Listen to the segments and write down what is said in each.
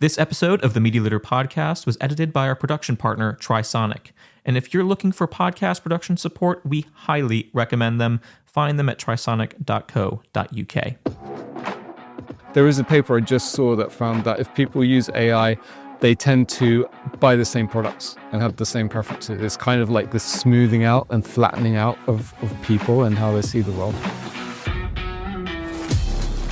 This episode of the Media Leader podcast was edited by our production partner, Trisonic. And if you're looking for podcast production support, we highly recommend them. Find them at trisonic.co.uk. There is a paper I just saw that found that if people use AI, they tend to buy the same products and have the same preferences. It's kind of like this smoothing out and flattening out of people and how they see the world.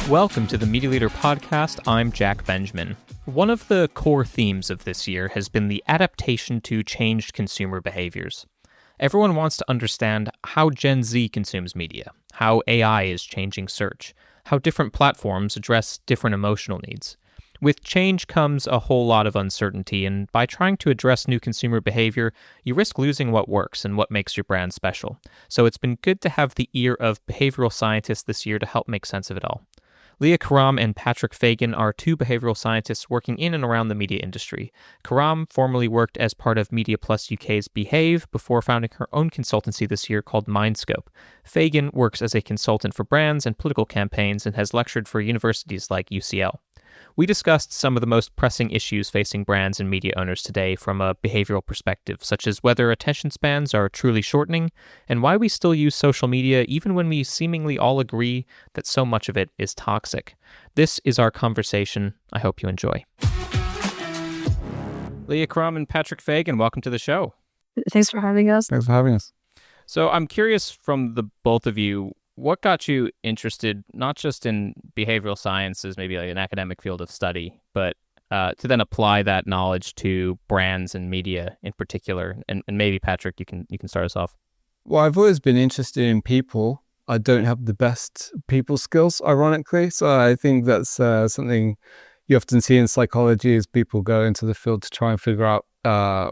Welcome to the Media Leader podcast. I'm Jack Benjamin. One of the core themes of this year has been the adaptation to changed consumer behaviors. Everyone wants to understand how Gen Z consumes media, how AI is changing search, how different platforms address different emotional needs. With change comes a whole lot of uncertainty, and by trying to address new consumer behavior, you risk losing what works and what makes your brand special. So it's been good to have the ear of behavioral scientists this year to help make sense of it all. Leah Karam and Patrick Fagan are two behavioral scientists working in and around the media industry. Karam formerly worked as part of Mediaplus UK's Behave before founding her own consultancy this year called Mindscope. Fagan works as a consultant for brands and political campaigns and has lectured for universities like UCL. We discussed some of the most pressing issues facing brands and media owners today from a behavioral perspective, such as whether attention spans are truly shortening and why we still use social media even when we seemingly all agree that so much of it is toxic. This is our conversation. I hope you enjoy. Leah Karam and Patrick Fagan, welcome to the show. Thanks for having us. Thanks for having us. So I'm curious from the both of you, what got you interested not just in behavioral science as maybe like an academic field of study, but to then apply that knowledge to brands and media in particular? And maybe Patrick, you can start us off. Well, I've always been interested in people. I don't have the best people skills, ironically. So I think that's something you often see in psychology as people go into the field to try and figure out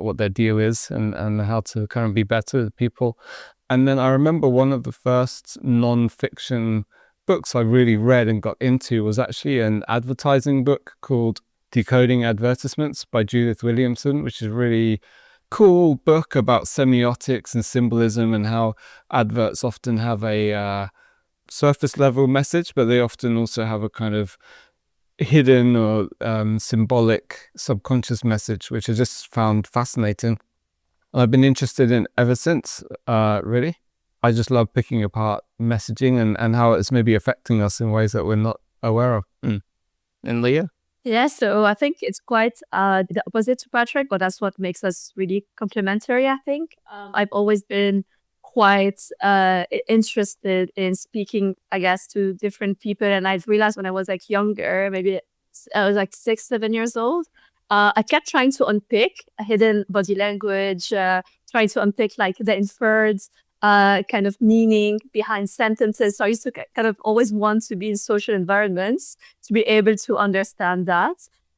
what their deal is and how to kind of be better with people. And then I remember one of the first non-fiction books I really read and got into was actually an advertising book called Decoding Advertisements by Judith Williamson, which is a really cool book about semiotics and symbolism and how adverts often have a surface level message, but they often also have a kind of hidden or symbolic subconscious message, which I just found fascinating. I've been interested in ever since, really. I just love picking apart messaging and how it's maybe affecting us in ways that we're not aware of. And Leah? Yeah, so I think it's quite the opposite to Patrick, but that's what makes us really complementary, I think. I've always been quite interested in speaking, I guess, to different people. And I realized when I was like younger, maybe I was like 6, 7 years old, I kept trying to unpick a hidden body language, trying to unpick like the inferred kind of meaning behind sentences. So I used to kind of always want to be in social environments to be able to understand that,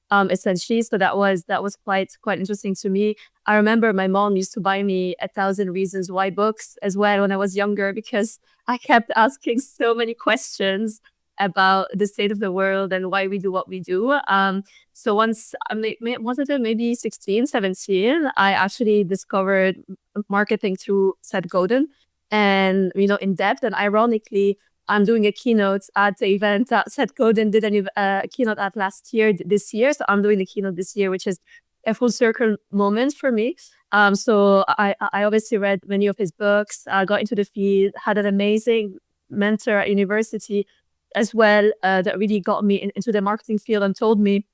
essentially. So that was quite interesting to me. I remember my mom used to buy me 1,000 Reasons Why books as well when I was younger because I kept asking so many questions about the state of the world and why we do what we do. So once, maybe 16, 17, I actually discovered marketing through Seth Godin and, in depth. And ironically, I'm doing a keynote at the event that Seth Godin did a keynote at this year. So I'm doing the keynote this year, which is a full circle moment for me. So I obviously read many of his books, got into the field, had an amazing mentor at university as well, that really got me into the marketing field and told me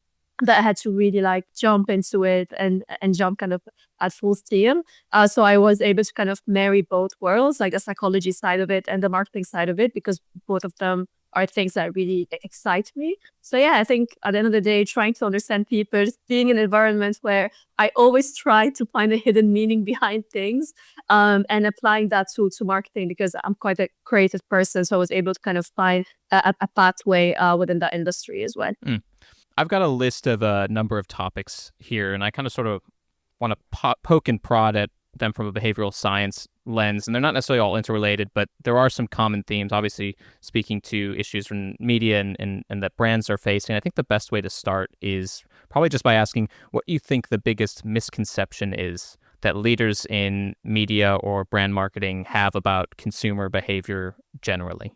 that I had to really like jump into it and jump kind of at full steam. So I was able to kind of marry both worlds, like the psychology side of it and the marketing side of it, because both of them are things that really excite me. So yeah, I think at the end of the day, trying to understand people, being in environments where I always try to find a hidden meaning behind things, and applying that to marketing, because I'm quite a creative person. So I was able to kind of find a pathway within that industry as well. I've got a list of a number of topics here, and I kind of sort of want to poke and prod at them from a behavioral science lens, and they're not necessarily all interrelated, but there are some common themes, obviously speaking to issues from media and that brands are facing. I think the best way to start is probably just by asking what you think the biggest misconception is that leaders in media or brand marketing have about consumer behavior generally.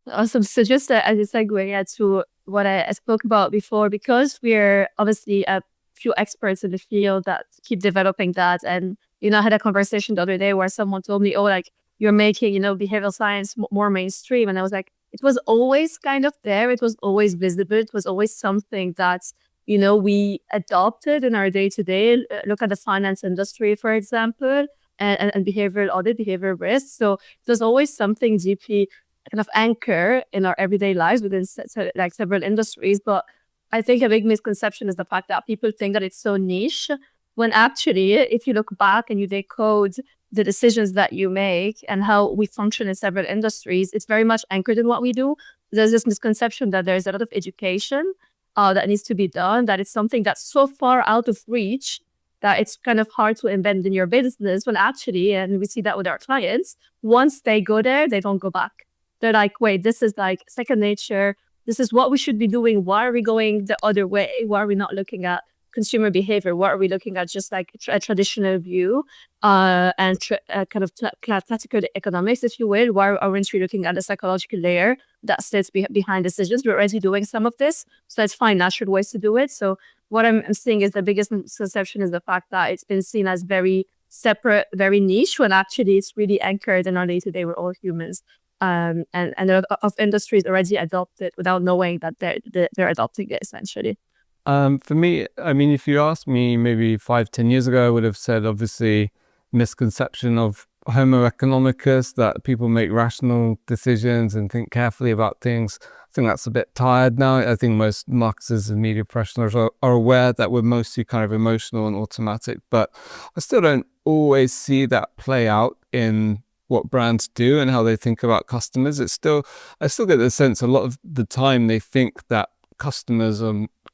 Awesome. So just as a segue to what I spoke about before, because we're obviously a few experts in the field that keep developing that. And, I had a conversation the other day where someone told me, oh, like, you're making, behavioral science more mainstream. And I was like, it was always kind of there. It was always visible. It was always something that, we adopted in our day-to-day. Look at the finance industry, for example, and behavioral audit, behavioral risk. So there's always something deeply kind of anchor in our everyday lives within like several industries. But I think a big misconception is the fact that people think that it's so niche, when actually, if you look back and you decode the decisions that you make and how we function in several industries, it's very much anchored in what we do. There's this misconception that there's a lot of education that needs to be done, that it's something that's so far out of reach that it's kind of hard to embed in your business. When actually, and we see that with our clients, once they go there, they don't go back. They're like, wait, this is like second nature. This is what we should be doing. Why are we going the other way? Why are we not looking at consumer behavior? What are we looking at? Just like a traditional view and kind of classical economics, if you will. Why aren't we looking at the psychological layer that sits behind decisions? We're already doing some of this, so let's find natural ways to do it. So what I'm seeing is the biggest misconception is the fact that it's been seen as very separate, very niche, when actually it's really anchored in our day-to-day. We're all humans. And a lot of industries already adopt it without knowing that they're adopting it, essentially. For me, I mean, if you asked me maybe 5-10 years ago, I would have said, obviously, misconception of Homo economicus, that people make rational decisions and think carefully about things. I think that's a bit tired now. I think most marketers and media professionals are aware that we're mostly kind of emotional and automatic, but I still don't always see that play out in what brands do and how they think about customers. I still get the sense a lot of the time they think that customers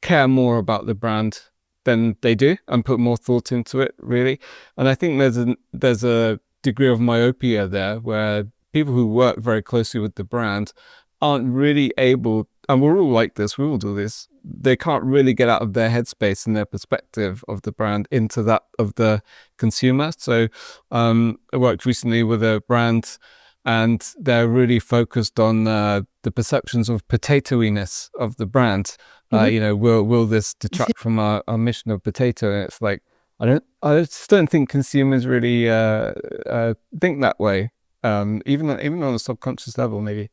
care more about the brand than they do and put more thought into it, really. And I think there's a degree of myopia there, where people who work very closely with the brand aren't really able, and we're all like this, we all do this, they can't really get out of their headspace and their perspective of the brand into that of the consumer. So I worked recently with a brand, and they're really focused on the perceptions of potatoiness of the brand. Will this detract from our mission of potato? And it's like, I just don't think consumers really think that way. Even on a subconscious level, maybe.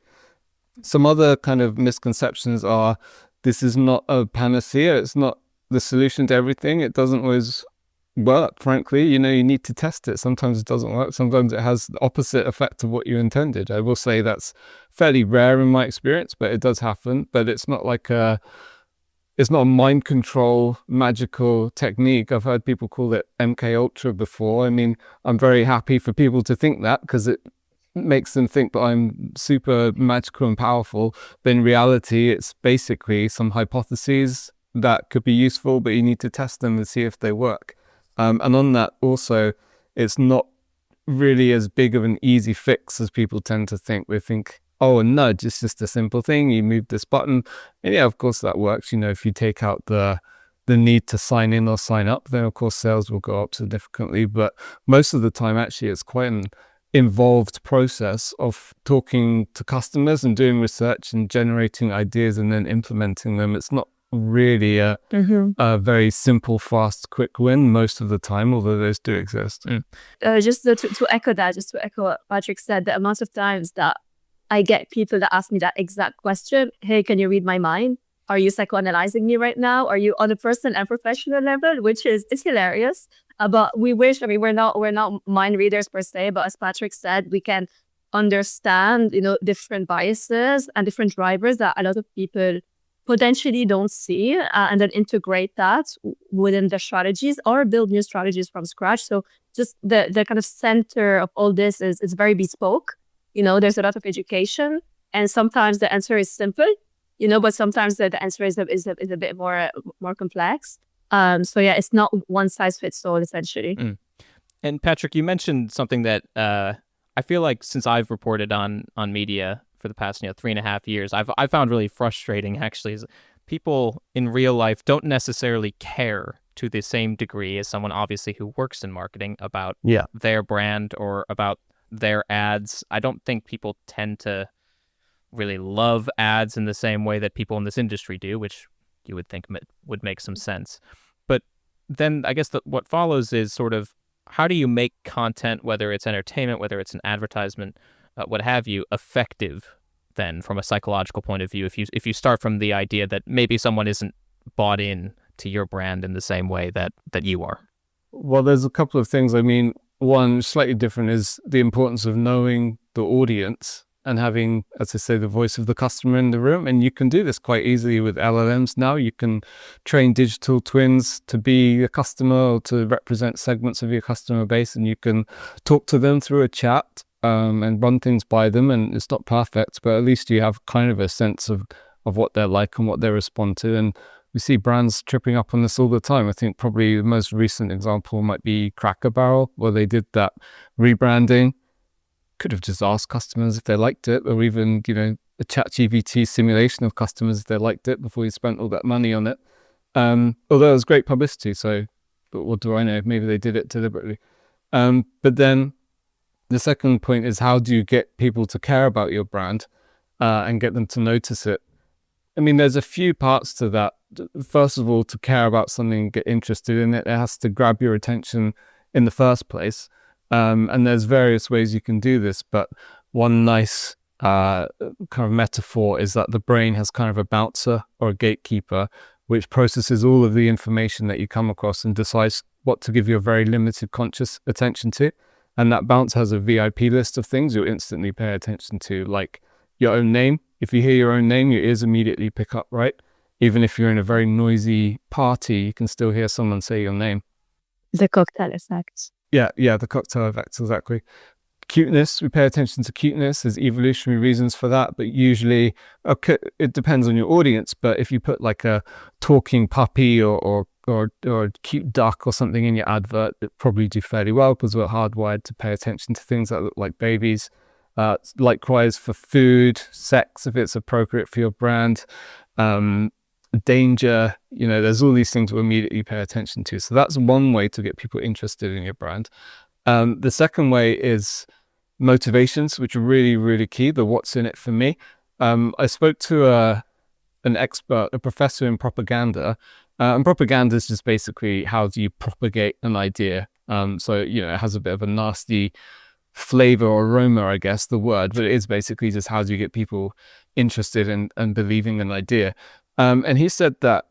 Some other kind of misconceptions are, this is not a panacea. It's not the solution to everything. It doesn't always work, frankly. You need to test it. Sometimes it doesn't work. Sometimes it has the opposite effect of what you intended. I will say that's fairly rare in my experience, but it does happen. But it's not like it's not a mind control magical technique. I've heard people call it MK Ultra before. I mean, I'm very happy for people to think that, because it makes them think that I'm super magical and powerful. But in reality, it's basically some hypotheses that could be useful, but you need to test them and see if they work. And on that also, it's not really as big of an easy fix as people tend to think. We think, oh, a nudge is just a simple thing. You move this button. And yeah, of course that works. If you take out the need to sign in or sign up, then of course sales will go up significantly. But most of the time, actually, it's quite an involved process of talking to customers and doing research and generating ideas and then implementing them. It's not really a very simple, fast, quick win most of the time, although those do exist. Just to echo what Patrick said, the amount of times that I get people that ask me that exact question, hey, can you read my mind? Are you psychoanalyzing me right now? Are you on a personal and professional level? Which it's hilarious. But we wish, we're not mind readers per se, but as Patrick said, we can understand, different biases and different drivers that a lot of people potentially don't see, and then integrate that within their strategies or build new strategies from scratch. So just the kind of center of all this is very bespoke. There's a lot of education, and sometimes the answer is simple, but sometimes the answer is a bit more complex. So yeah, it's not one size fits all, essentially. And Patrick, you mentioned something that I feel like since I've reported on media for the past 3.5 years, I found really frustrating, actually, is people in real life don't necessarily care to the same degree as someone obviously who works in marketing about their brand or about their ads. I don't think people tend to really love ads in the same way that people in this industry do, which you would think would make some sense. But then I guess what follows is sort of, how do you make content, whether it's entertainment, whether it's an advertisement, what have you, effective then from a psychological point of view, if you start from the idea that maybe someone isn't bought in to your brand in the same way that you are? Well, there's a couple of things. I mean, one slightly different is the importance of knowing the audience and having, as I say, the voice of the customer in the room. And you can do this quite easily with LLMs now. You can train digital twins to be a customer or to represent segments of your customer base, and you can talk to them through a chat and run things by them. And it's not perfect, but at least you have kind of a sense of what they're like and what they respond to. And we see brands tripping up on this all the time. I think probably the most recent example might be Cracker Barrel, where they did that rebranding. Could have just asked customers if they liked it, or even, a ChatGPT simulation of customers if they liked it before you spent all that money on it. Although it was great publicity, but what do I know? Maybe they did it deliberately. But then the second point is, how do you get people to care about your brand and get them to notice it? I mean, there's a few parts to that. First of all, to care about something, get interested in it, it has to grab your attention in the first place. And there's various ways you can do this, but one nice kind of metaphor is that the brain has kind of a bouncer or a gatekeeper, which processes all of the information that you come across and decides what to give your very limited conscious attention to. And that bouncer has a VIP list of things you'll instantly pay attention to, like your own name. If you hear your own name, your ears immediately pick up, right? Even if you're in a very noisy party, you can still hear someone say your name. The cocktail effect. Yeah, the cocktail effect, exactly. Cuteness, we pay attention to cuteness. There's evolutionary reasons for that, but usually, it depends on your audience. But if you put like a talking puppy or a cute duck or something in your advert, it probably do fairly well because we're hardwired to pay attention to things that look like babies. Likewise for food, sex, if it's appropriate for your brand, danger, there's all these things we immediately pay attention to. So that's one way to get people interested in your brand. The second way is motivations, which are really, really key, the what's in it for me. I spoke to an expert, a professor in propaganda, and propaganda is just basically how do you propagate an idea. So, it has a bit of a nasty flavor or aroma, I guess, the word, but it is basically just how do you get people interested in and believing an idea. And he said that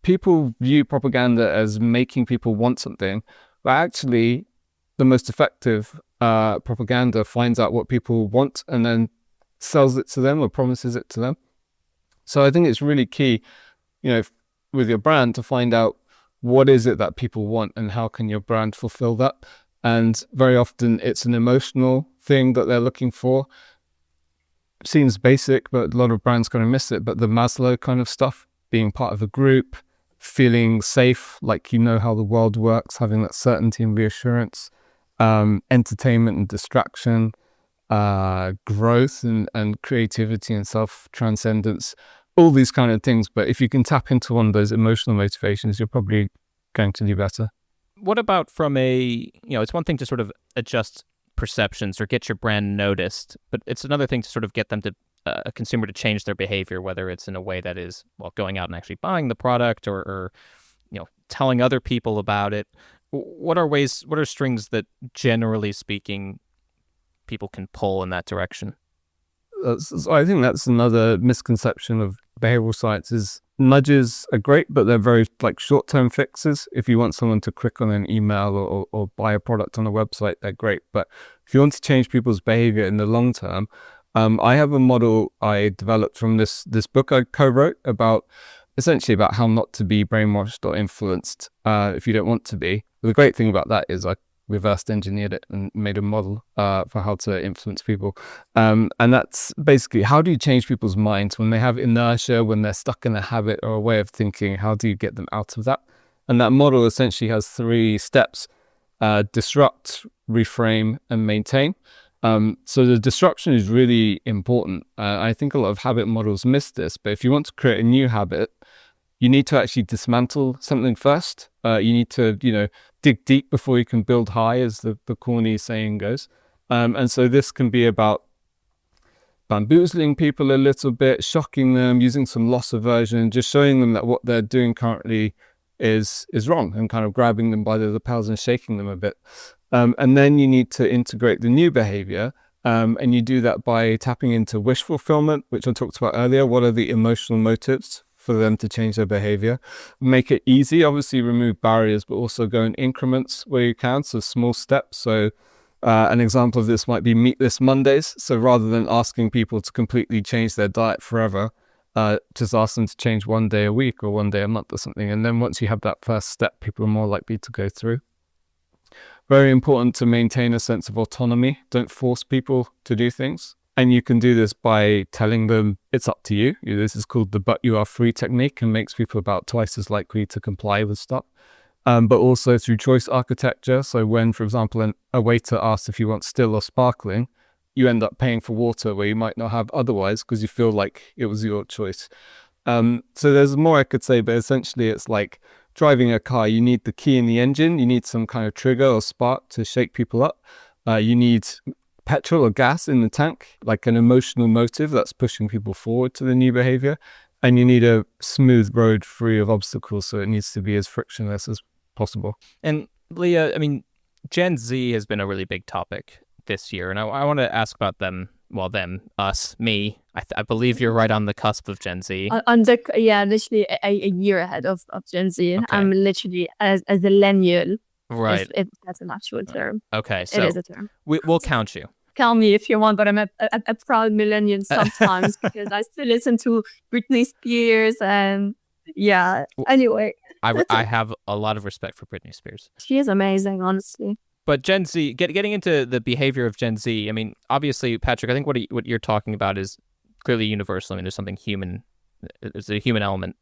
people view propaganda as making people want something, but actually the most effective propaganda finds out what people want and then sells it to them or promises it to them. So I think it's really key, with your brand to find out what is it that people want and how can your brand fulfill that. And very often it's an emotional thing that they're looking for. Seems basic, but a lot of brands kind of miss it. But the Maslow kind of stuff, being part of a group, feeling safe, like you know how the world works, having that certainty and reassurance, entertainment and distraction, growth and creativity and self-transcendence, all these kind of things. But if you can tap into one of those emotional motivations, you're probably going to do better. What about from it's one thing to sort of adjust perceptions or get your brand noticed, but it's another thing to sort of get them to a consumer to change their behavior, whether it's in a way that is, going out and actually buying the product or telling other people about it. What are strings that, generally speaking, people can pull in that direction? So I think that's another misconception of behavioral science is nudges are great, but they're very short-term fixes. If you want someone to click on an email or buy a product on a website, they're great. But if you want to change people's behavior in the long term, I have a model I developed from this book I co-wrote essentially about how not to be brainwashed or influenced if you don't want to be. But the great thing about that is I reversed engineered it and made a model for how to influence people. And that's basically, how do you change people's minds when they have inertia, when they're stuck in a habit or a way of thinking? How do you get them out of that? And that model essentially has 3 steps: disrupt, reframe, and maintain. So the disruption is really important. I think a lot of habit models miss this, but if you want to create a new habit, you need to actually dismantle something first. You need to, dig deep before you can build high, as the corny saying goes. And so this can be about bamboozling people a little bit, shocking them, using some loss aversion, just showing them that what they're doing currently is wrong, and kind of grabbing them by the lapels and shaking them a bit. And then you need to integrate the new behavior. And you do that by tapping into wish fulfillment, which I talked about earlier. What are the emotional motives for them to change their behavior? Make it easy, obviously remove barriers, but also go in increments where you can, so small steps. So an example of this might be meatless Mondays. So rather than asking people to completely change their diet forever, just ask them to change one day a week or one day a month or something. And then once you have that first step, people are more likely to go through. Very important to maintain a sense of autonomy. Don't force people to do things. And you can do this by telling them it's up to you. This is called the "but you are free" technique, and makes people about twice as likely to comply with stuff. But also through choice architecture. So when, for example, a waiter asks if you want still or sparkling, you end up paying for water where you might not have otherwise because you feel like it was your choice. So there's more I could say, but essentially it's like driving a car. You need the key in the engine. You need some kind of trigger or spark to shake people up. You need petrol or gas in the tank, like an emotional motive that's pushing people forward to the new behavior. And you need a smooth road free of obstacles. So it needs to be as frictionless as possible. And Leah, I mean, Gen Z has been a really big topic this year. And I want to ask about them. Well, them, us, me. I believe you're right on the cusp of Gen Z. Literally a year ahead of Gen Z. Okay. I'm literally a millennial. Right. If that's an actual term. Okay, so it is a term. We'll count you. Count me if you want, but I'm a proud millennial sometimes because I still listen to Britney Spears and anyway. I have a lot of respect for Britney Spears. She is amazing, honestly. But Gen Z, getting into the behavior of Gen Z, I mean, obviously, Patrick, I think what you're talking about is clearly universal. I mean, there's something human, there's a human element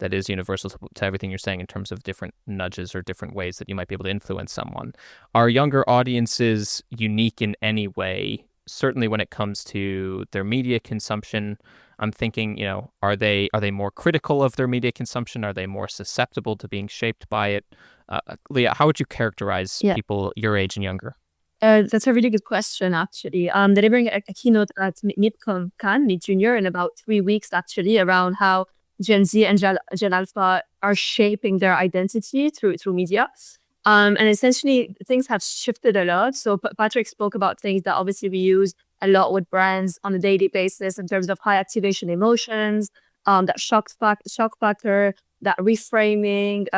that is universal to everything you're saying in terms of different nudges or different ways that you might be able to influence someone. Are younger audiences unique in any way? Certainly when it comes to their media consumption, I'm thinking, are they more critical of their media consumption? Are they more susceptible to being shaped by it? Leah, how would you characterize people your age and younger? That's a really good question, actually. I'm delivering a keynote at Cannes, Mid Junior, in about 3 weeks, actually, around how Gen Z and Gen Alpha are shaping their identity through media. And essentially, things have shifted a lot. So Patrick spoke about things that obviously we use a lot with brands on a daily basis in terms of high activation emotions, that shock factor, that reframing,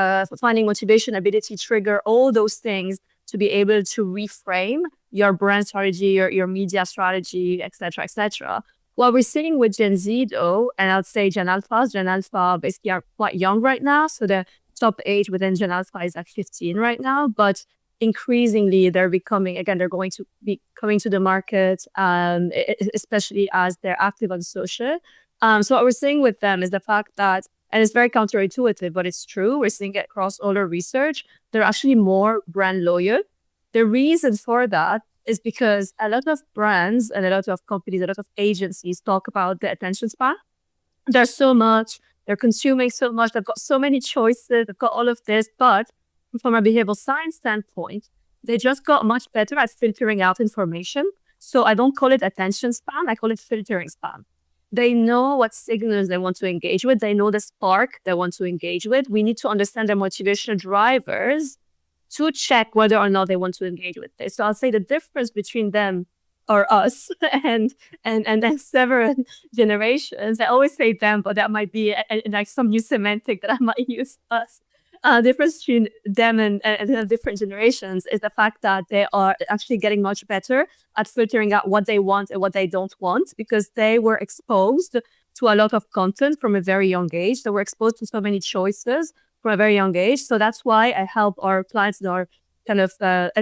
finding motivation, ability, trigger, all those things to be able to reframe your brand strategy, your media strategy, etc., etc. What we're seeing with Gen Z, though, and I'd say Gen Alpha basically are quite young right now. So the top age within Gen Alpha is at 15 right now. But increasingly, they're going to be coming to the market, especially as they're active on social. So what we're seeing with them is the fact that, and it's very counterintuitive, but it's true, we're seeing it across all our research, they're actually more brand loyal. The reason for that is because a lot of brands and a lot of companies, a lot of agencies talk about the attention span. There's so much, they're consuming so much, they've got so many choices, they've got all of this, but from a behavioral science standpoint, they just got much better at filtering out information. So I don't call it attention span, I call it filtering span. They know what signals they want to engage with. They know the spark they want to engage with. We need to understand their motivational drivers to check whether or not they want to engage with this. So I'll say the difference between them or us and then several generations. I always say them, but that might be like some new semantic that I might use us. Difference between them and the different generations is the fact that they are actually getting much better at filtering out what they want and what they don't want, because they were exposed to a lot of content from a very young age. They were exposed to so many choices from a very young age. So that's why I help our clients and our kind of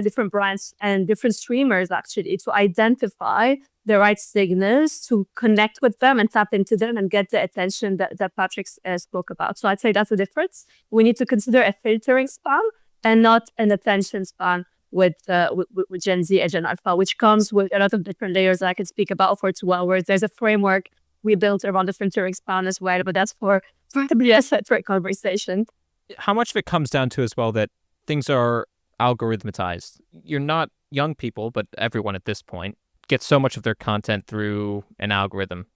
different brands and different streamers actually to identify the right signals to connect with them and tap into them and get the attention that Patrick spoke about. So I'd say that's the difference. We need to consider a filtering span and not an attention span with Gen Z and Gen Alpha, which comes with a lot of different layers that I can speak about for 2 hours. There's a framework we built around the filtering span as well, but that's for probably a separate conversation. How much of it comes down to as well that things are algorithmatized? You're not young people, but everyone at this point, get so much of their content through an algorithm,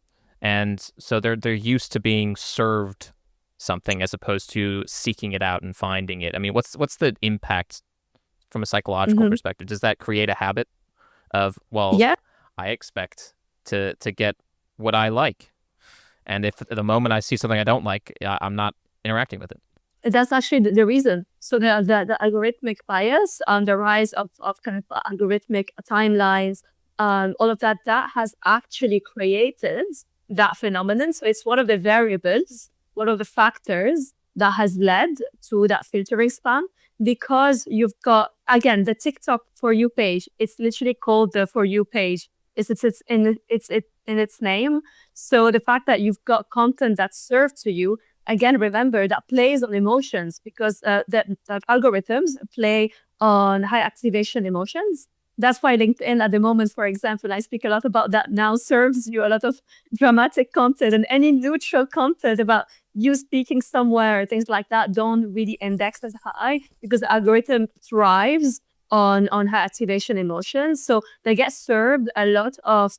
and so they're used to being served something as opposed to seeking it out and finding it. I mean, what's the impact from a psychological perspective? Does that create a habit of, well, Yeah. I expect to get what I like, and if at the moment I see something I don't like, I'm not interacting with it? That's actually the reason. So the algorithmic bias, the rise of kind of algorithmic timelines, all of that has actually created that phenomenon. So it's one of the variables, one of the factors that has led to that filtering spam, because you've got, again, the TikTok For You page. It's literally called the For You page. It's in its name. So the fact that you've got content that's served to you, again, remember that plays on emotions, because that algorithms play on high activation emotions. That's why LinkedIn at the moment, for example, I speak a lot about that now, serves you a lot of dramatic content, and any neutral content about you speaking somewhere, things like that, don't really index as high, because the algorithm thrives on high activation emotions. So they get served a lot of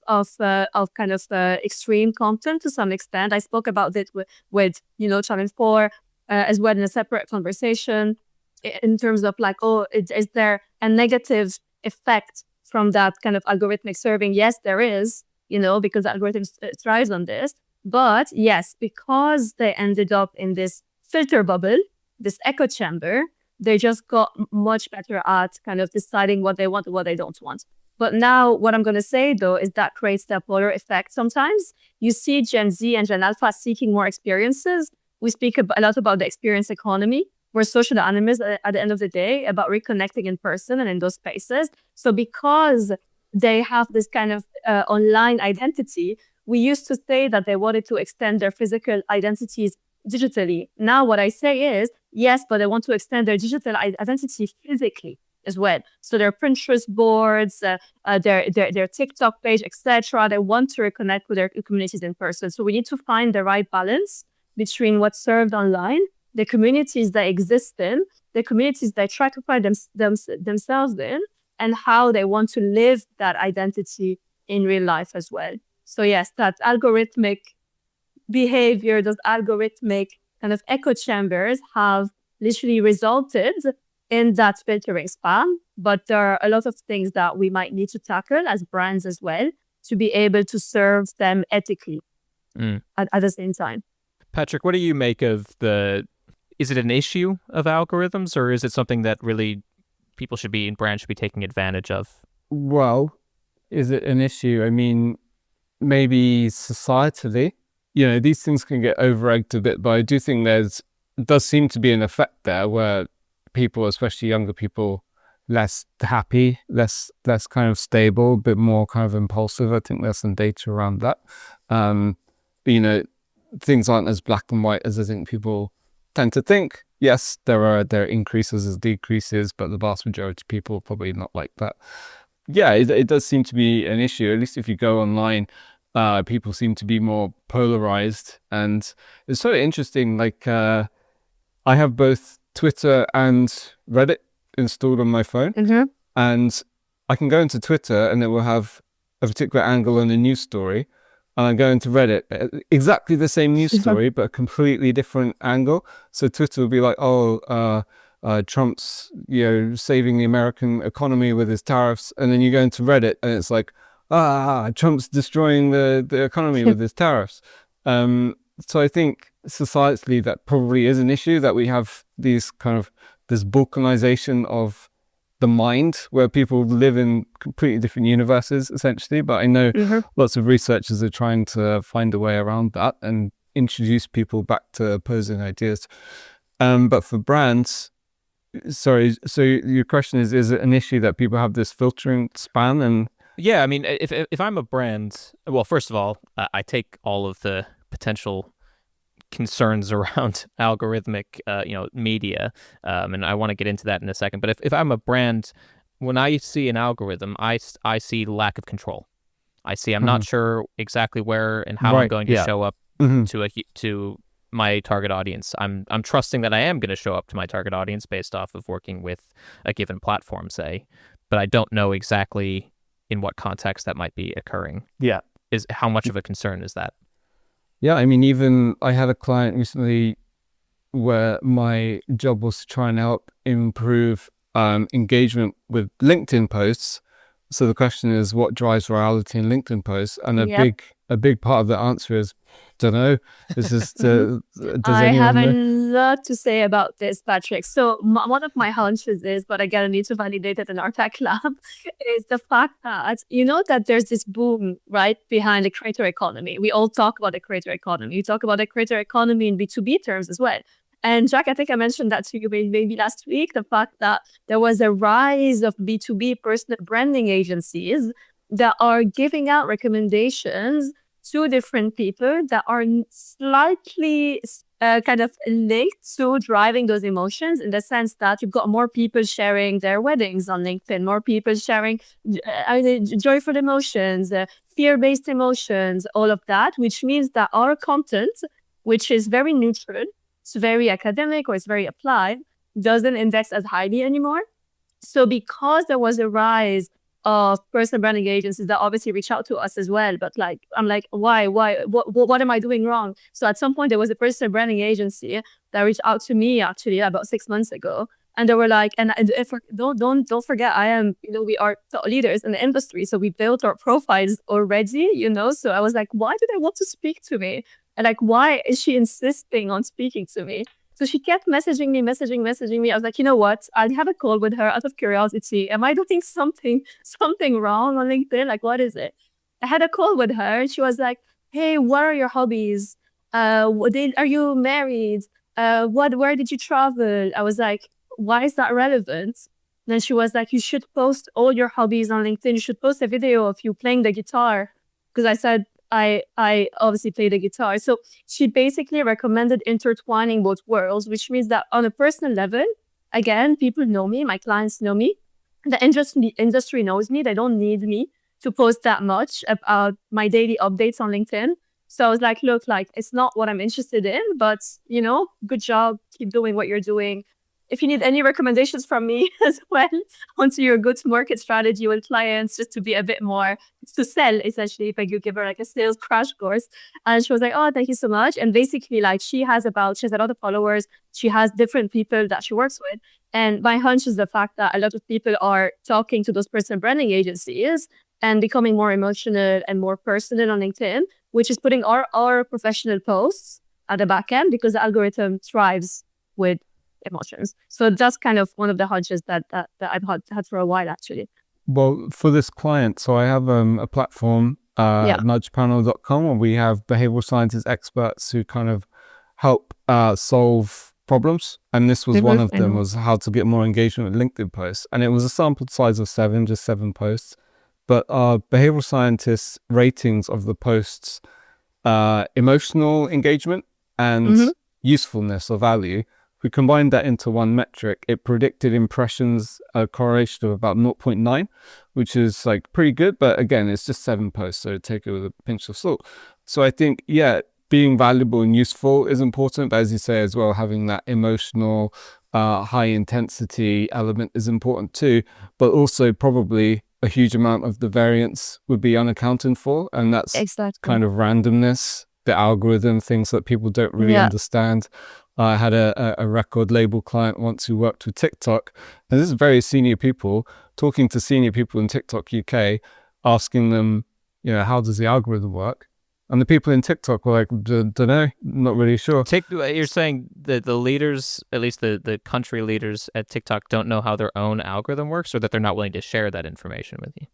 kind of extreme content to some extent. I spoke about it with Challenge 4 as well in a separate conversation, in terms of like, is there a negative effect from that kind of algorithmic serving? Yes, there is, because the algorithm thrives on this. But yes, because they ended up in this filter bubble, this echo chamber, they just got much better at kind of deciding what they want and what they don't want. But now what I'm going to say, though, is that creates the polar effect. Sometimes you see Gen Z and Gen Alpha seeking more experiences. We speak a lot about the experience economy. We're social animals at the end of the day, about reconnecting in person and in those spaces. So because they have this kind of online identity, we used to say that they wanted to extend their physical identities digitally. Now what I say is, yes, but they want to extend their digital identity physically as well. So their Pinterest boards, their TikTok page, etc. They want to reconnect with their communities in person. So we need to find the right balance between what's served online, the communities that exist in, the communities they try to find themselves in, and how they want to live that identity in real life as well. So yes, that algorithmic behavior, those algorithmic kind of echo chambers have literally resulted in that filtering spam. But there are a lot of things that we might need to tackle as brands as well to be able to serve them ethically at the same time. Patrick, what do you make of is it an issue of algorithms, or is it something that really people brands should be taking advantage of? Well, is it an issue? I mean, maybe societally, these things can get over-egged a bit, but I do think does seem to be an effect there where people, especially younger people, less happy, less kind of stable, a bit more kind of impulsive. I think there's some data around that. But, things aren't as black and white as I think people tend to think. Yes, there are increases as decreases, but the vast majority of people are probably not like that. Yeah, it does seem to be an issue. At least if you go online, people seem to be more polarized, and it's sort of interesting. Like, I have both Twitter and Reddit installed on my phone, and I can go into Twitter and it will have a particular angle on a news story, and I go into Reddit, exactly the same news story, but a completely different angle. So Twitter will be like, Trump's, saving the American economy with his tariffs. And then you go into Reddit and it's like, Trump's destroying the economy with his tariffs. So I think societally that probably is an issue, that we have this balkanization of the mind, where people live in completely different universes, essentially. But I know lots of researchers are trying to find a way around that and introduce people back to opposing ideas. But for brands, sorry, so your question is it an issue that people have this filtering span? And yeah, I mean, if I'm a brand, well, first of all, I take all of the potential concerns around algorithmic, media, and I want to get into that in a second. But if I'm a brand, when I see an algorithm, I see lack of control. I see I'm not sure exactly where and how I'm going to show up to my target audience. I'm trusting that I am going to show up to my target audience based off of working with a given platform, say, but I don't know exactly in what context that might be occurring. Yeah. Is how much of a concern is that? Yeah, I mean, even I had a client recently where my job was to try and help improve engagement with LinkedIn posts. So the question is, what drives virality in LinkedIn posts? And a big part of the answer is, don't know. It's just, does I anyone have a know? lot to say about this, Patrick. So one of my hunches is, but again, I need to validate it in our tech lab, is the fact that, you know, that there's this boom, right, behind the creator economy. We all talk about the creator economy. We talk about the creator economy in B2B terms as well. And Jack, I think I mentioned that to you maybe last week, the fact that there was a rise of B2B personal branding agencies that are giving out recommendations to different people that are slightly kind of linked to driving those emotions, in the sense that you've got more people sharing their weddings on LinkedIn, more people sharing joyful emotions, fear-based emotions, all of that, which means that our content, which is very neutral, it's very academic or it's very applied, doesn't index as highly anymore. So because there was a rise of personal branding agencies that obviously reach out to us as well, but like, I'm like, why, what am I doing wrong? So at some point there was a personal branding agency that reached out to me actually about 6 months ago. And they were like, and if don't forget, I am, you know, we are thought leaders in the industry. So we built our profiles already, you know? So I was like, why do they want to speak to me? And like, why is she insisting on speaking to me? So she kept messaging me. I was like, you know what? I'll have a call with her out of curiosity. Am I doing something wrong on LinkedIn? Like, what is it? I had a call with her. She was like, hey, what are your hobbies? Are you married? Where did you travel? I was like, why is that relevant? Then she was like, you should post all your hobbies on LinkedIn. You should post a video of you playing the guitar. Because I said, I obviously play the guitar. So she basically recommended intertwining both worlds, which means that on a personal level, again, people know me, my clients know me, the industry knows me. They don't need me to post that much about my daily updates on LinkedIn. So I was like, look, like, it's not what I'm interested in, but, you know, good job. Keep doing what you're doing. If you need any recommendations from me as well onto your go-to-market strategy with clients, just to be a bit more, to sell, essentially, if I could give her like a sales crash course. And she was like, oh, thank you so much. And basically, like, she has a lot of followers. She has different people that she works with. And my hunch is the fact that a lot of people are talking to those personal branding agencies and becoming more emotional and more personal on LinkedIn, which is putting our professional posts at the back end, because the algorithm thrives with emotions. So that's kind of one of the hunches that I've had for a while, actually. Well, for this client, so I have a platform, nudgepanel.com, where we have behavioral scientists, experts who kind of help solve problems. And this was one of them, was how to get more engagement with LinkedIn posts. And it was a sample size of just 7 posts. But our behavioral scientists' ratings of the posts, emotional engagement and usefulness or value, we combined that into one metric. It predicted impressions, a correlation of about 0.9, which is like pretty good. But again, it's just 7 posts, so take it with a pinch of salt. So I think, being valuable and useful is important. But as you say as well, having that emotional, high intensity element is important too. But also probably a huge amount of the variance would be unaccounted for. And that's kind of randomness, the algorithm, things that people don't really understand. I had a record label client once who worked with TikTok, and this is very senior people talking to senior people in TikTok UK, asking them, you know, how does the algorithm work? And the people in TikTok were like, don't know, not really sure. You're saying that the leaders, at least the country leaders at TikTok, don't know how their own algorithm works, or that they're not willing to share that information with you?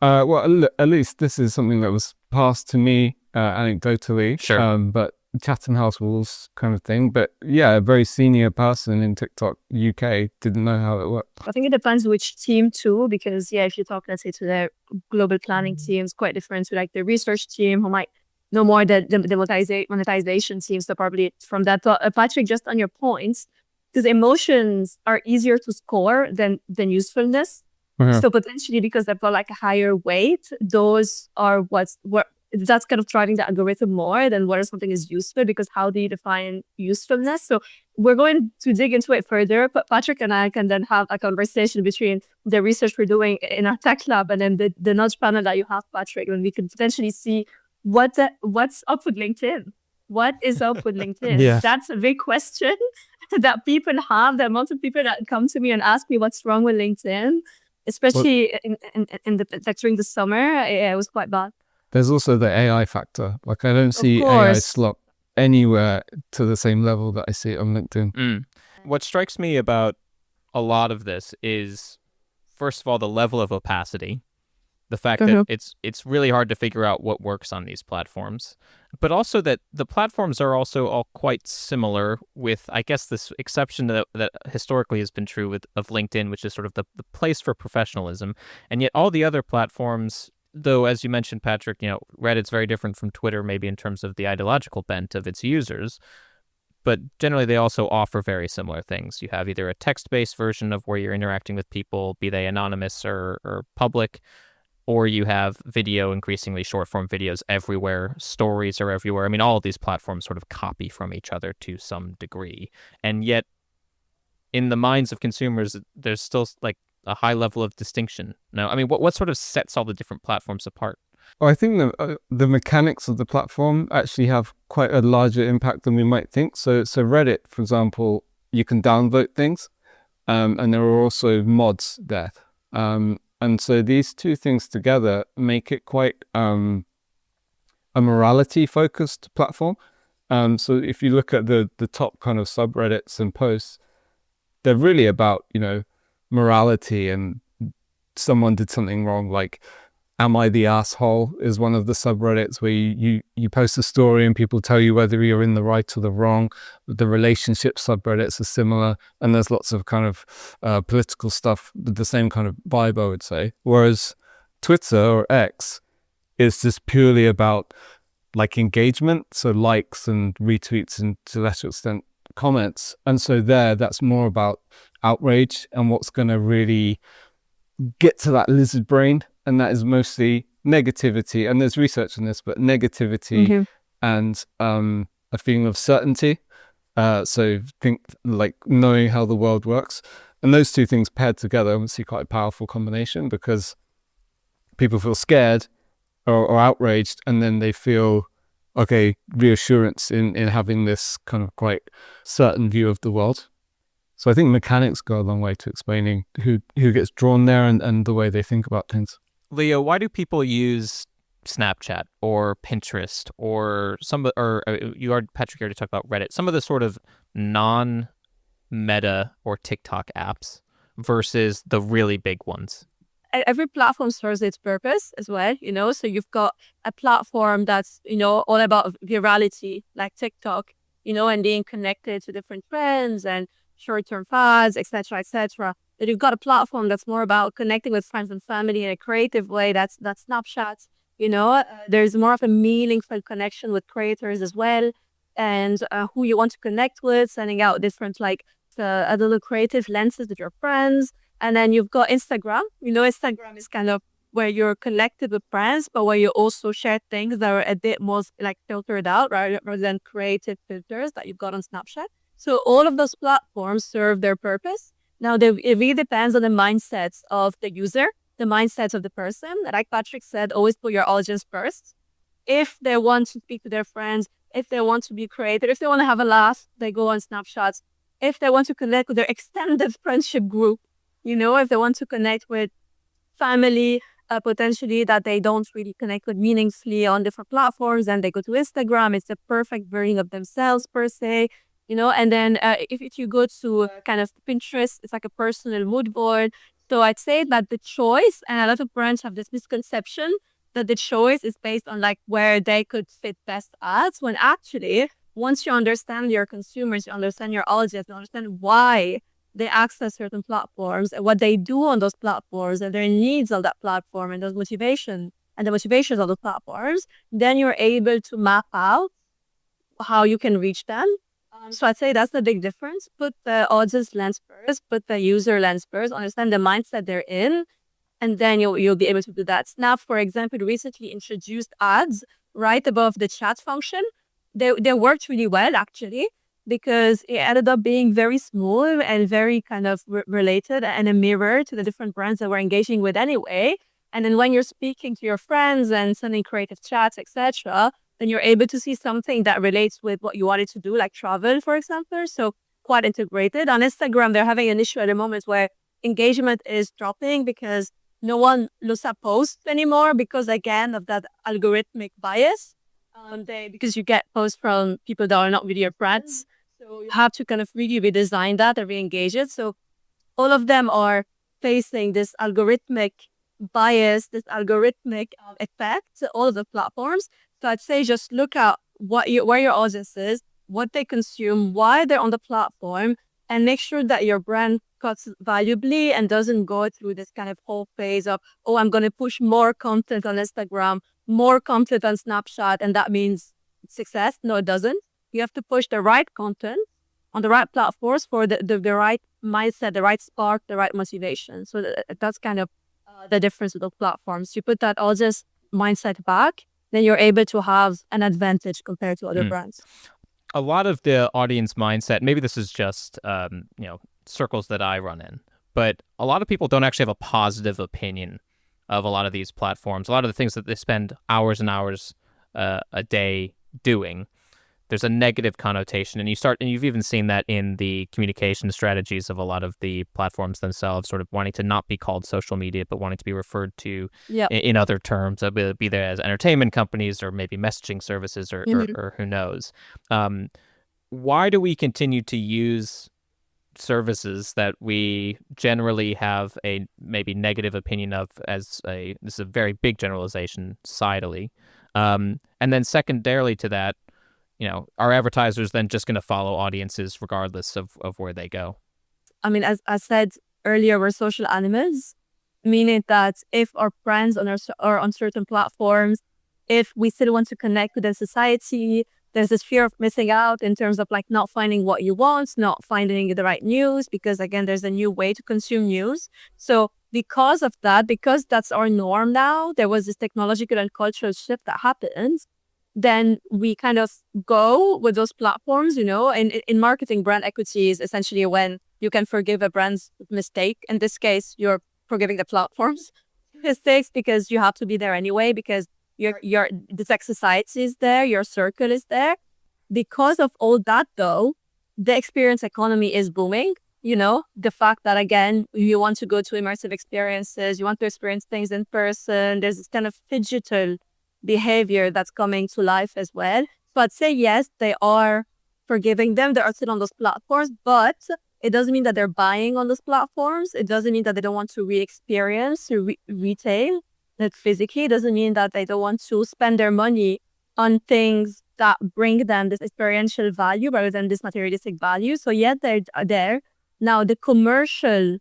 Well, at least this is something that was passed to me anecdotally. Sure. But Chatham House rules kind of thing. But a very senior person in TikTok UK didn't know how it worked. I think it depends which team too, because if you talk, let's say, to their global planning team, it's quite different to like the research team, who might know more the monetization team. So probably from that thought, Patrick, just on your points, because emotions are easier to score than usefulness. So potentially, because they've got like a higher weight, those are what that's kind of driving the algorithm more than whether something is useful, because how do you define usefulness? So we're going to dig into it further, but Patrick and I can then have a conversation between the research we're doing in our tech lab and then the nudge panel that you have, Patrick, and we can potentially see what's up with LinkedIn. What is up with LinkedIn? Yeah. That's a big question that people have. The amount of people that come to me and ask me what's wrong with LinkedIn, especially during the summer, it was quite bad. There's also the AI factor. Like, I don't see AI course. slop anywhere to the same level that I see it on LinkedIn. What strikes me about a lot of this is, first of all, the level of opacity. The fact that it's really hard to figure out what works on these platforms, but also that the platforms are also all quite similar, with, I guess, this exception that historically has been true of LinkedIn, which is sort of the place for professionalism. And yet all the other platforms, though, as you mentioned, Patrick, Reddit's very different from Twitter, maybe in terms of the ideological bent of its users, but generally they also offer very similar things. You have either a text-based version of where you're interacting with people, be they anonymous or public, or you have video, increasingly short-form videos everywhere. Stories are everywhere. I mean, all of these platforms sort of copy from each other to some degree. And yet, in the minds of consumers, there's still like a high level of distinction. Now, I mean, what sort of sets all the different platforms apart? Well, I think the mechanics of the platform actually have quite a larger impact than we might think. So Reddit, for example, you can downvote things, and there are also mods there. And so these two things together make it quite a morality-focused platform. So if you look at the top kind of subreddits and posts, they're really about, morality, and someone did something wrong. Like, Am I the Asshole is one of the subreddits where you post a story and people tell you whether you're in the right or the wrong. The relationship subreddits are similar, and there's lots of kind of political stuff with the same kind of vibe, I would say. Whereas Twitter or X is just purely about like engagement, so likes and retweets, and to a lesser extent comments. And so that's more about outrage and what's going to really get to that lizard brain. And that is mostly negativity. And there's research on this, but negativity and a feeling of certainty. So think like knowing how the world works. And those two things paired together, obviously quite a powerful combination, because people feel scared or outraged, and then they feel, reassurance in having this kind of quite certain view of the world. So I think mechanics go a long way to explaining who gets drawn there and the way they think about things. Leo, why do people use Snapchat or Pinterest or Patrick already talked about Reddit, some of the sort of non-Meta or TikTok apps versus the really big ones? Every platform serves its purpose as well, so you've got a platform that's, all about virality, like TikTok, and being connected to different trends and short-term fads, etc., etc. Then you've got a platform that's more about connecting with friends and family in a creative way. That's Snapchat. There's more of a meaningful connection with creators as well, and who you want to connect with, sending out different a little creative lenses with your friends. And then you've got Instagram. Instagram is kind of where you're connected with friends, but where you also share things that are a bit more filtered out, rather than creative filters that you've got on Snapchat. So all of those platforms serve their purpose. Now, it really depends on the mindsets of the user, the mindsets of the person. Like Patrick said, always put your audience first. If they want to speak to their friends, if they want to be creative, if they want to have a laugh, they go on Snapchat. If they want to connect with their extended friendship group, if they want to connect with family, potentially that they don't really connect with meaningfully on different platforms, then they go to Instagram. It's the perfect version of themselves, per se. And then if you go to kind of Pinterest, it's like a personal mood board. So I'd say that the choice, and a lot of brands have this misconception that the choice is based on where they could fit best ads, when actually, once you understand your consumers, you understand your audience, you understand why they access certain platforms and what they do on those platforms and their needs on that platform and those motivations and the motivations of the platforms, then you're able to map out how you can reach them. So I'd say that's the big difference. Put the audience lens first, put the user lens first, understand the mindset they're in, and then you'll be able to do that. Snap, for example, recently introduced ads right above the chat function. They worked really well, actually, because it ended up being very smooth and very kind of related and a mirror to the different brands that we're engaging with anyway. And then when you're speaking to your friends and sending creative chats, etc., then you're able to see something that relates with what you wanted to do, like travel, for example. So quite integrated. On Instagram, they're having an issue at the moment where engagement is dropping because no one looks at posts anymore because, again, of that algorithmic bias. Because you get posts from people that are not really your friends. So you have to kind of really redesign that and re-engage it. So all of them are facing this algorithmic bias, this algorithmic effect, all of the platforms. So I'd say just look at where your audience is, what they consume, why they're on the platform, and make sure that your brand cuts valuably and doesn't go through this kind of whole phase of, oh, I'm going to push more content on Instagram, more content on Snapchat, and that means success. No, it doesn't. You have to push the right content on the right platforms for the right mindset, the right spark, the right motivation. So that's kind of the difference with the platforms. You put that audience mindset back, then you're able to have an advantage compared to other brands. A lot of the audience mindset, maybe this is just, circles that I run in, but a lot of people don't actually have a positive opinion of a lot of these platforms. A lot of the things that they spend hours and hours a day doing, there's a negative connotation, and you've even seen that in the communication strategies of a lot of the platforms themselves, sort of wanting to not be called social media, but wanting to be referred to in other terms, be there as entertainment companies or maybe messaging services or who knows. Why do we continue to use services that we generally have a maybe negative opinion of this is a very big generalization societally, and then secondarily to that, are advertisers then just going to follow audiences regardless of where they go? I mean, as I said earlier, we're social animals, meaning that if our brands are on certain platforms, if we still want to connect with the society, there's this fear of missing out in terms of like not finding what you want, not finding the right news, because again, there's a new way to consume news. So because of that, because that's our norm now, there was this technological and cultural shift that happened. Then we kind of go with those platforms, and in marketing, brand equity is essentially when you can forgive a brand's mistake. In this case, you're forgiving the platform's mistakes because you have to be there anyway, because the tech society is there, your circle is there. Because of all that, though, the experience economy is booming. The fact that, again, you want to go to immersive experiences, you want to experience things in person, there's this kind of digital behavior that's coming to life as well. So I'd say, yes, they are forgiving them. They are still on those platforms, but it doesn't mean that they're buying on those platforms. It doesn't mean that they don't want to re-experience retail that physically. It doesn't mean that they don't want to spend their money on things that bring them this experiential value rather than this materialistic value. So yet they're there. Now, the commercial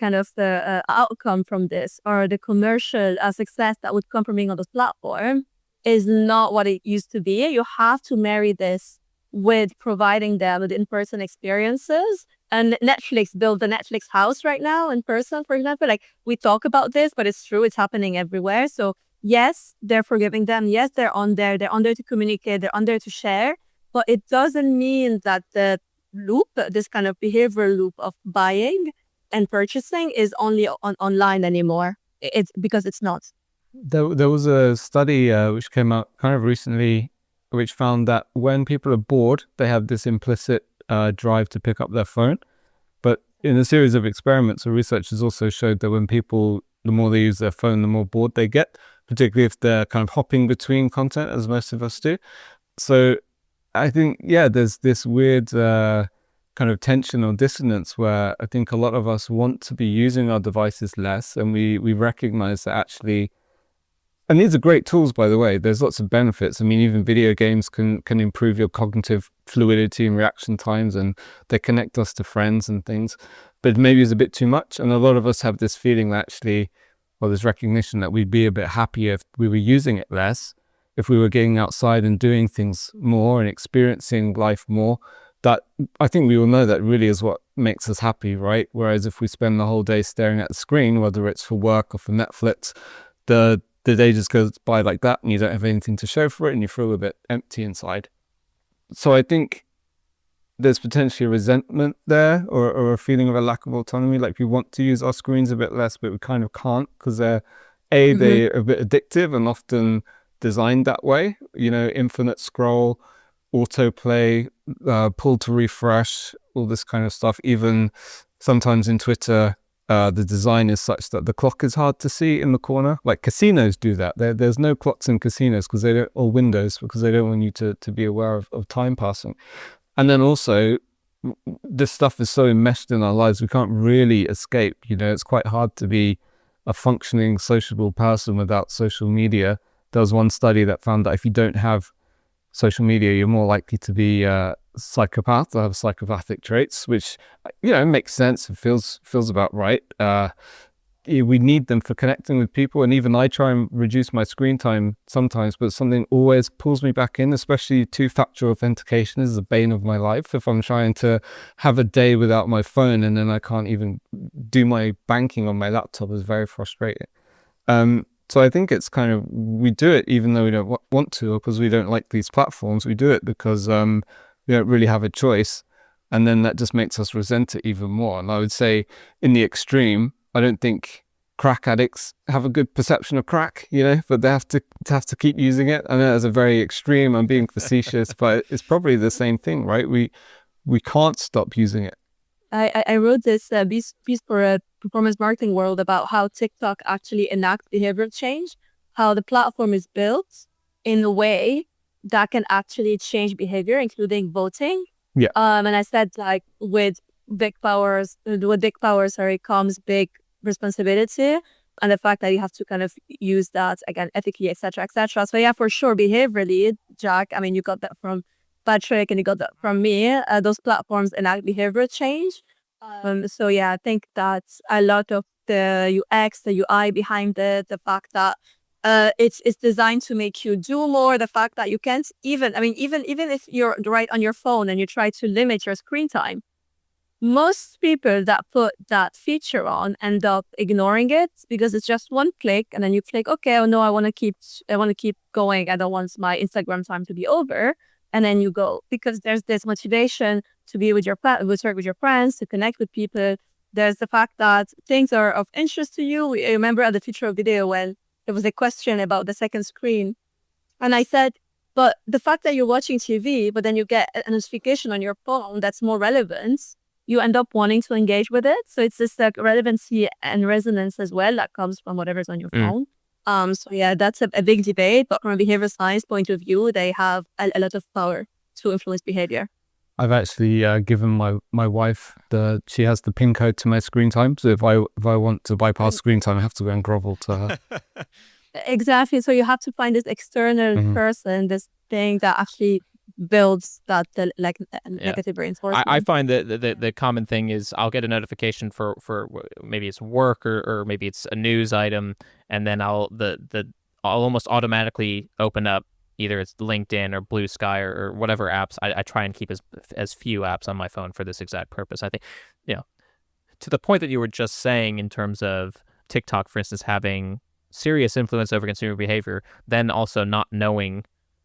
kind of the outcome from this, or the commercial success that would come from being on this platform, is not what it used to be. You have to marry this with providing them with in-person experiences. And Netflix built the Netflix house right now in person, for example. Like, we talk about this, but it's true, it's happening everywhere. So yes, they're forgiving them. Yes, they're on there to communicate, they're on there to share. But it doesn't mean that the loop, this kind of behavioral loop of buying and purchasing, is only online anymore. It's because it's not. There was a study which came out kind of recently, which found that when people are bored, they have this implicit drive to pick up their phone. But in a series of experiments, the researchers also showed that when people, the more they use their phone, the more bored they get, particularly if they're kind of hopping between content, as most of us do. So I think, there's this weird kind of tension or dissonance where I think a lot of us want to be using our devices less, and we recognize that actually, and these are great tools, by the way, there's lots of benefits. I mean, even video games can improve your cognitive fluidity and reaction times, and they connect us to friends and things, but maybe it's a bit too much. And a lot of us have this feeling that actually, well, there's recognition that we'd be a bit happier if we were using it less, if we were getting outside and doing things more and experiencing life more. That, I think we all know, that really is what makes us happy, right? Whereas if we spend the whole day staring at the screen, whether it's for work or for Netflix, the the day just goes by like that and you don't have anything to show for it and you feel a bit empty inside. So I think there's potentially a resentment there, or a feeling of a lack of autonomy. Like we want to use our screens a bit less, but we kind of can't because they're a bit addictive and often designed that way. Infinite scroll, autoplay, pull to refresh, all this kind of stuff. Even sometimes in Twitter, the design is such that the clock is hard to see in the corner. Like casinos do that. There's no clocks in casinos because they don't, or windows, because they don't want you to be aware of time passing. And then also, this stuff is so enmeshed in our lives, we can't really escape. It's quite hard to be a functioning, sociable person without social media. There was one study that found that if you don't have social media, you're more likely to be a psychopath or have psychopathic traits, which, makes sense. It feels about right. We need them for connecting with people. And even I try and reduce my screen time sometimes, but something always pulls me back in, especially two-factor authentication is the bane of my life. If I'm trying to have a day without my phone and then I can't even do my banking on my laptop, is very frustrating. So I think it's kind of, we do it even though we don't want to, or because we don't like these platforms. We do it because we don't really have a choice. And then that just makes us resent it even more. And I would say in the extreme, I don't think crack addicts have a good perception of crack, but they have to keep using it. I know that's a very extreme, I'm being facetious, but it's probably the same thing, right? We can't stop using it. I wrote this piece for a performance marketing world about how TikTok actually enacts behavioral change, how the platform is built in a way that can actually change behavior, including voting. Yeah. And I said, like, with big power, comes big responsibility, and the fact that you have to kind of use that again ethically, etc., etc. So yeah, for sure, behaviorally, Jack, I mean, you got that from Patrick and you got that from me. Those platforms enact behavioral change. So yeah, I think that a lot of the UX, the UI behind it, the fact that it's designed to make you do more, the fact that you can't even if you're right on your phone and you try to limit your screen time, most people that put that feature on end up ignoring it because it's just one click, and then you click, okay, oh no, I want to keep going. I don't want my Instagram time to be over. And then you go, because there's this motivation to be with your friends, to connect with people. There's the fact that things are of interest to you. I remember at the Future of Video when there was a question about the second screen. And I said, but the fact that you're watching TV, but then you get a notification on your phone that's more relevant, you end up wanting to engage with it. So it's this like relevancy and resonance as well that comes from whatever's on your phone. So yeah, that's a big debate. But from a behavioral science point of view, they have a lot of power to influence behavior. I've actually given my wife she has the PIN code to my screen time. So if I want to bypass screen time, I have to go and grovel to her. Exactly. So you have to find this external person, this thing that actually builds that negative reinforcement. I find that the common thing is I'll get a notification for maybe it's work or maybe it's a news item, and then I'll almost automatically open up either it's LinkedIn or Blue Sky or whatever apps. I try and keep as few apps on my phone for this exact purpose. I think, to the point that you were just saying in terms of TikTok, for instance, having serious influence over consumer behavior, then also not knowing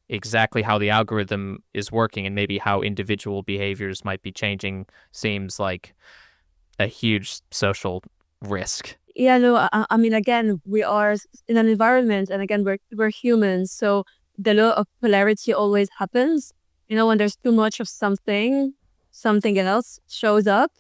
exactly how the algorithm is working and maybe how individual behaviors might be changing seems like a huge social risk. Yeah, no, I mean, again, we are in an environment, and again, we're humans, so the law of polarity always happens. When there's too much of something else shows up.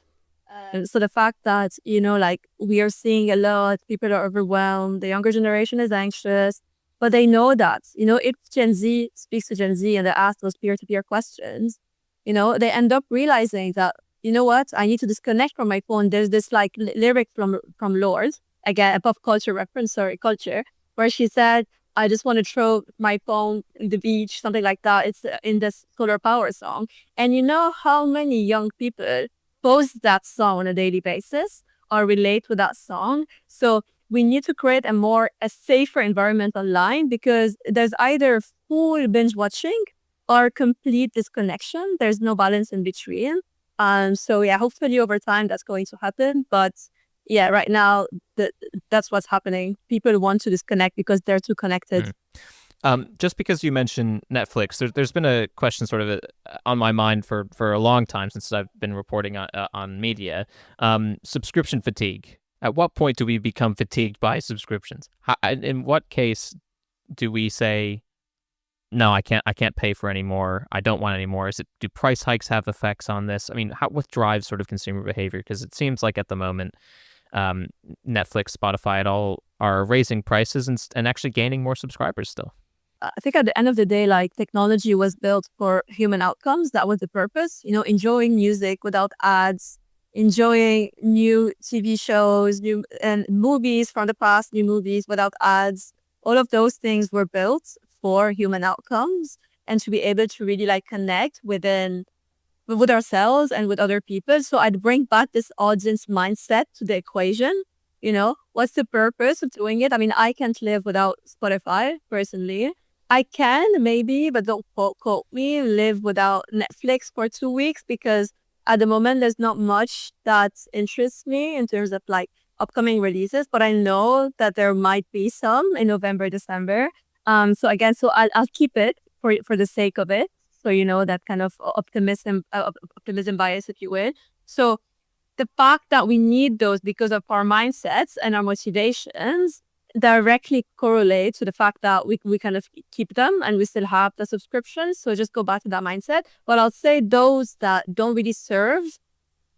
So the fact that, we are seeing a lot, people are overwhelmed, the younger generation is anxious, but they know that, if Gen Z speaks to Gen Z and they ask those peer-to-peer questions, they end up realizing that, you know what, I need to disconnect from my phone. There's this lyric from Lorde, again, a pop culture reference, culture, where she said, I just want to throw my phone in the beach, something like that. It's in this Solar Power song. And you know how many young people post that song on a daily basis or relate with that song? So we need to create a safer environment online, because there's either full binge watching or complete disconnection. There's no balance in between. So yeah, hopefully over time that's going to happen. But yeah, right now that's what's happening. People want to disconnect because they're too connected. Just because you mentioned Netflix, there's been a question sort of on my mind for a long time since I've been reporting on media. Subscription fatigue. At what point do we become fatigued by subscriptions? In what case do we say, no, I can't pay for any more. I don't want any more. Do price hikes have effects on this? I mean, what drives sort of consumer behavior? Because it seems like at the moment, Netflix, Spotify, it all are raising prices and actually gaining more subscribers still. I think at the end of the day, like, technology was built for human outcomes. That was the purpose. Enjoying music without ads, enjoying new TV shows, new and movies from the past, new movies without ads. All of those things were built for human outcomes and to be able to really like connect with ourselves and with other people. So I'd bring back this audience mindset to the equation. What's the purpose of doing it? I mean, I can't live without Spotify personally. I can maybe, but don't quote me, live without Netflix for 2 weeks, because at the moment there's not much that interests me in terms of like upcoming releases, but I know that there might be some in November, December. So I'll keep it for the sake of it. So that kind of optimism bias, if you will. So the fact that we need those because of our mindsets and our motivations directly correlate to the fact that we kind of keep them and we still have the subscriptions. So just go back to that mindset. But I'll say those that don't really serve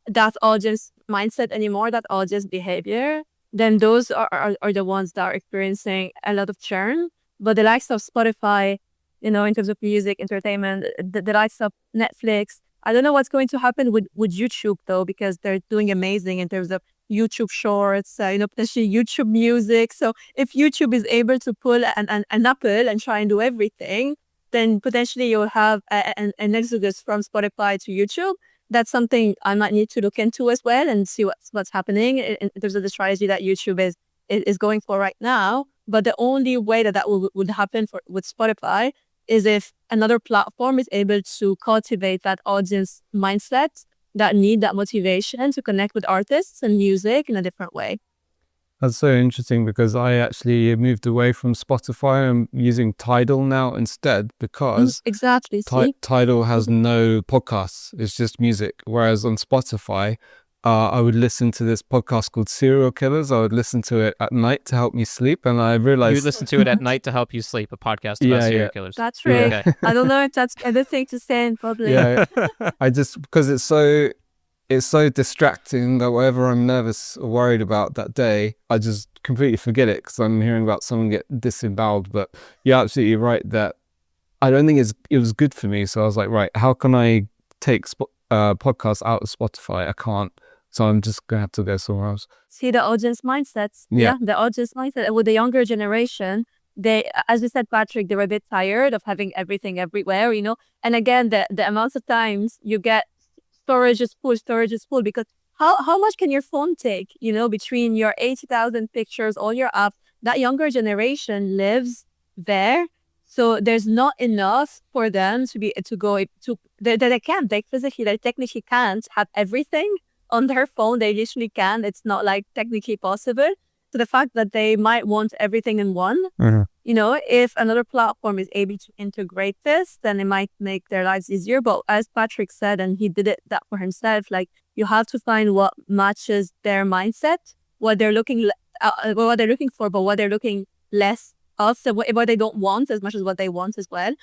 that audience mindset anymore, that audience behavior, then those are the ones that are experiencing a lot of churn. But the likes of Spotify, in terms of music, entertainment, the likes of Netflix, I don't know what's going to happen with YouTube though, because they're doing amazing in terms of YouTube Shorts, potentially YouTube Music. So if YouTube is able to pull an apple and try and do everything, then potentially you'll have an exodus from Spotify to YouTube. That's something I might need to look into as well and see what's happening in terms of the strategy that YouTube is going for right now. But the only way that would happen with Spotify is if another platform is able to cultivate that audience mindset, that need, that motivation to connect with artists and music in a different way. That's so interesting, because I actually moved away from Spotify. I'm using Tidal now instead, because exactly. Tidal has no podcasts. It's just music. Whereas on Spotify, I would listen to this podcast called Serial Killers. I would listen to it at night to help me sleep. And I realized... You listen to it at night to help you sleep, a podcast about serial killers. That's right. Yeah. Okay. I don't know if that's anything to say in public. Yeah. Because it's so distracting that whatever I'm nervous or worried about that day, I just completely forget it because I'm hearing about someone get disemboweled. But you're absolutely right that I don't think it was good for me. So I was like, right, how can I take podcasts out of Spotify? I can't. So I'm just going to have to go somewhere else. See the audience mindsets. Yeah, the audience mindset. And with the younger generation, they, as you said, Patrick, they were a bit tired of having everything everywhere, And again, the amount of times you get storage is full, because how much can your phone take, between your 80,000 pictures, all your apps? That younger generation lives there. So there's not enough for them they technically can't have everything on their phone. They literally can. It's not like technically possible. So the fact that they might want everything in one, if another platform is able to integrate this, then it might make their lives easier. But as Patrick said, and he did that for himself, like, you have to find what matches their mindset, what they're looking for, but what they're looking less of, so what they don't want as much as what they want as well,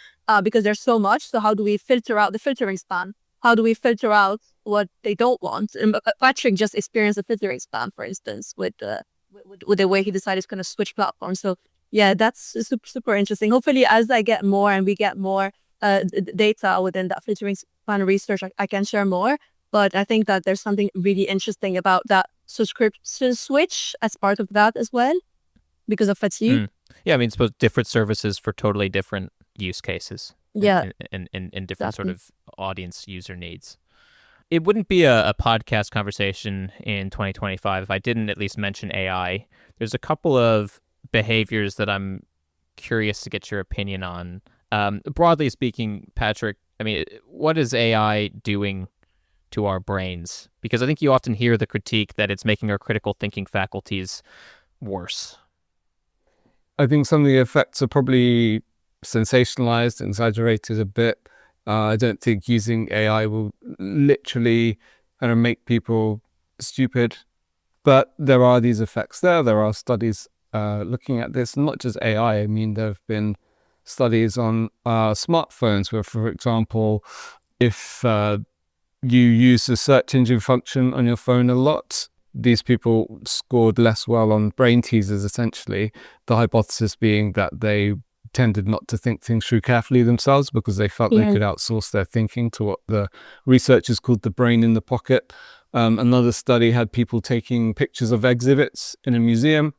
because there's so much. So how do we filter out the filtering span? How do we filter out what they don't want? And Patrick just experienced a filtering span, for instance, with the way he decided to kind of switch platforms. So yeah, that's super, super interesting. Hopefully, as I get more and we get more data within that filtering span research, I can share more. But I think that there's something really interesting about that subscription switch as part of that as well, because of fatigue. Yeah, I mean, suppose different services for totally different use cases. Yeah, in different sort of audience user needs. It wouldn't be a podcast conversation in 2025 if I didn't at least mention AI. There's a couple of behaviors that I'm curious to get your opinion on. Broadly speaking, Patrick, I mean, what is AI doing to our brains? Because I think you often hear the critique that it's making our critical thinking faculties worse. I think some of the effects are probably sensationalized and exaggerated a bit. I don't think using AI will literally kind of make people stupid, but there are these effects there. There are studies looking at this, not just AI. I mean, there have been studies on smartphones where, for example, if you use the search engine function on your phone a lot, these people scored less well on brain teasers, essentially. The hypothesis being that they tended not to think things through carefully themselves because they felt they could outsource their thinking to what the researchers called the brain in the pocket. Another study had people taking pictures of exhibits in a museum.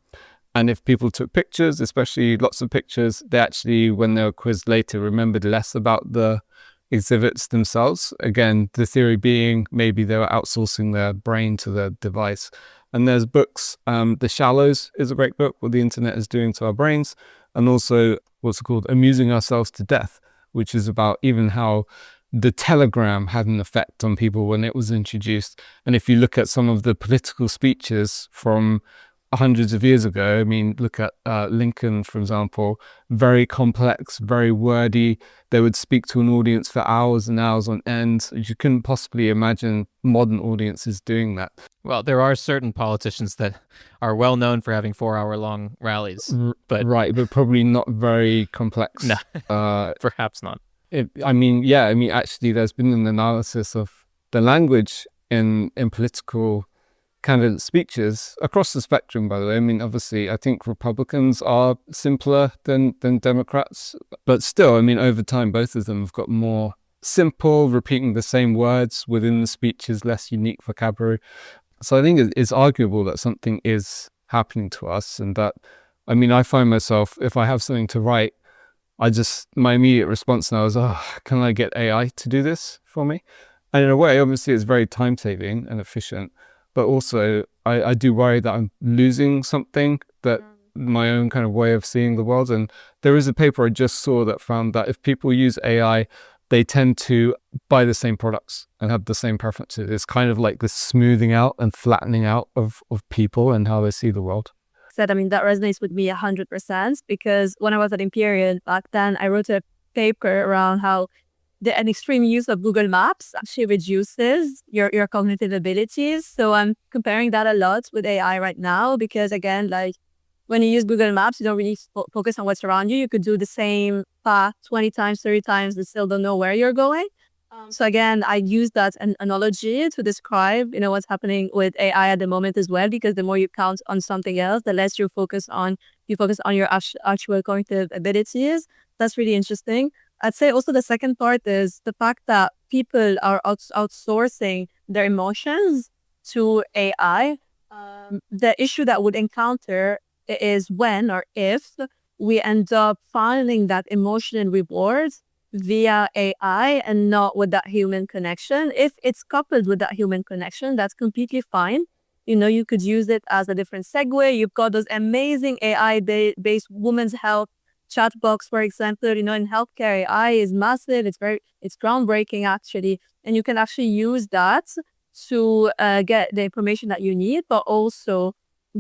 And if people took pictures, especially lots of pictures, they actually, when they were quizzed later, remembered less about the exhibits themselves. Again, the theory being maybe they were outsourcing their brain to the device. And there's books. The Shallows is a great book, what the internet is doing to our brains. And also what's called Amusing Ourselves to Death, which is about even how the telegram had an effect on people when it was introduced. And if you look at some of the political speeches from hundreds of years ago, I mean, look at Lincoln, for example, very complex, very wordy. They would speak to an audience for hours and hours on end. You couldn't possibly imagine modern audiences doing that. Well, there are certain politicians that are well known for having 4-hour-long rallies, but right, but probably not very complex. No, perhaps not. Actually, there's been an analysis of the language in political candidate speeches across the spectrum, by the way. I mean, obviously, I think Republicans are simpler than Democrats, but still, I mean, over time, both of them have got more simple, repeating the same words within the speeches, less unique vocabulary. So I think it's arguable that something is happening to us, and that, I mean, I find myself, if I have something to write, my immediate response now is, can I get AI to do this for me? And in a way, obviously, it's very time-saving and efficient. But also, I do worry that I'm losing something, that my own kind of way of seeing the world. And there is a paper I just saw that found that if people use AI, they tend to buy the same products and have the same preferences. It's kind of like this smoothing out and flattening out of people and how they see the world. I mean, that resonates with me 100% because when I was at Imperial back then, I wrote a paper around how an extreme use of Google Maps actually reduces your cognitive abilities. So I'm comparing that a lot with AI right now because, again, like when you use Google Maps, you don't really focus on what's around you. You could do the same path 20 times, 30 times and still don't know where you're going. So again, I use that analogy to describe, what's happening with AI at the moment as well, because the more you count on something else, the less you focus on your actual cognitive abilities. That's really interesting. I'd say also the second part is the fact that people are outsourcing their emotions to AI. The issue that would encounter is when or if we end up finding that emotional reward via AI and not with that human connection. If it's coupled with that human connection, that's completely fine. You could use it as a different segue. You've got those amazing AI-based women's health chat box, for example, in healthcare, AI is massive. It's groundbreaking, actually. And you can actually use that to get the information that you need, but also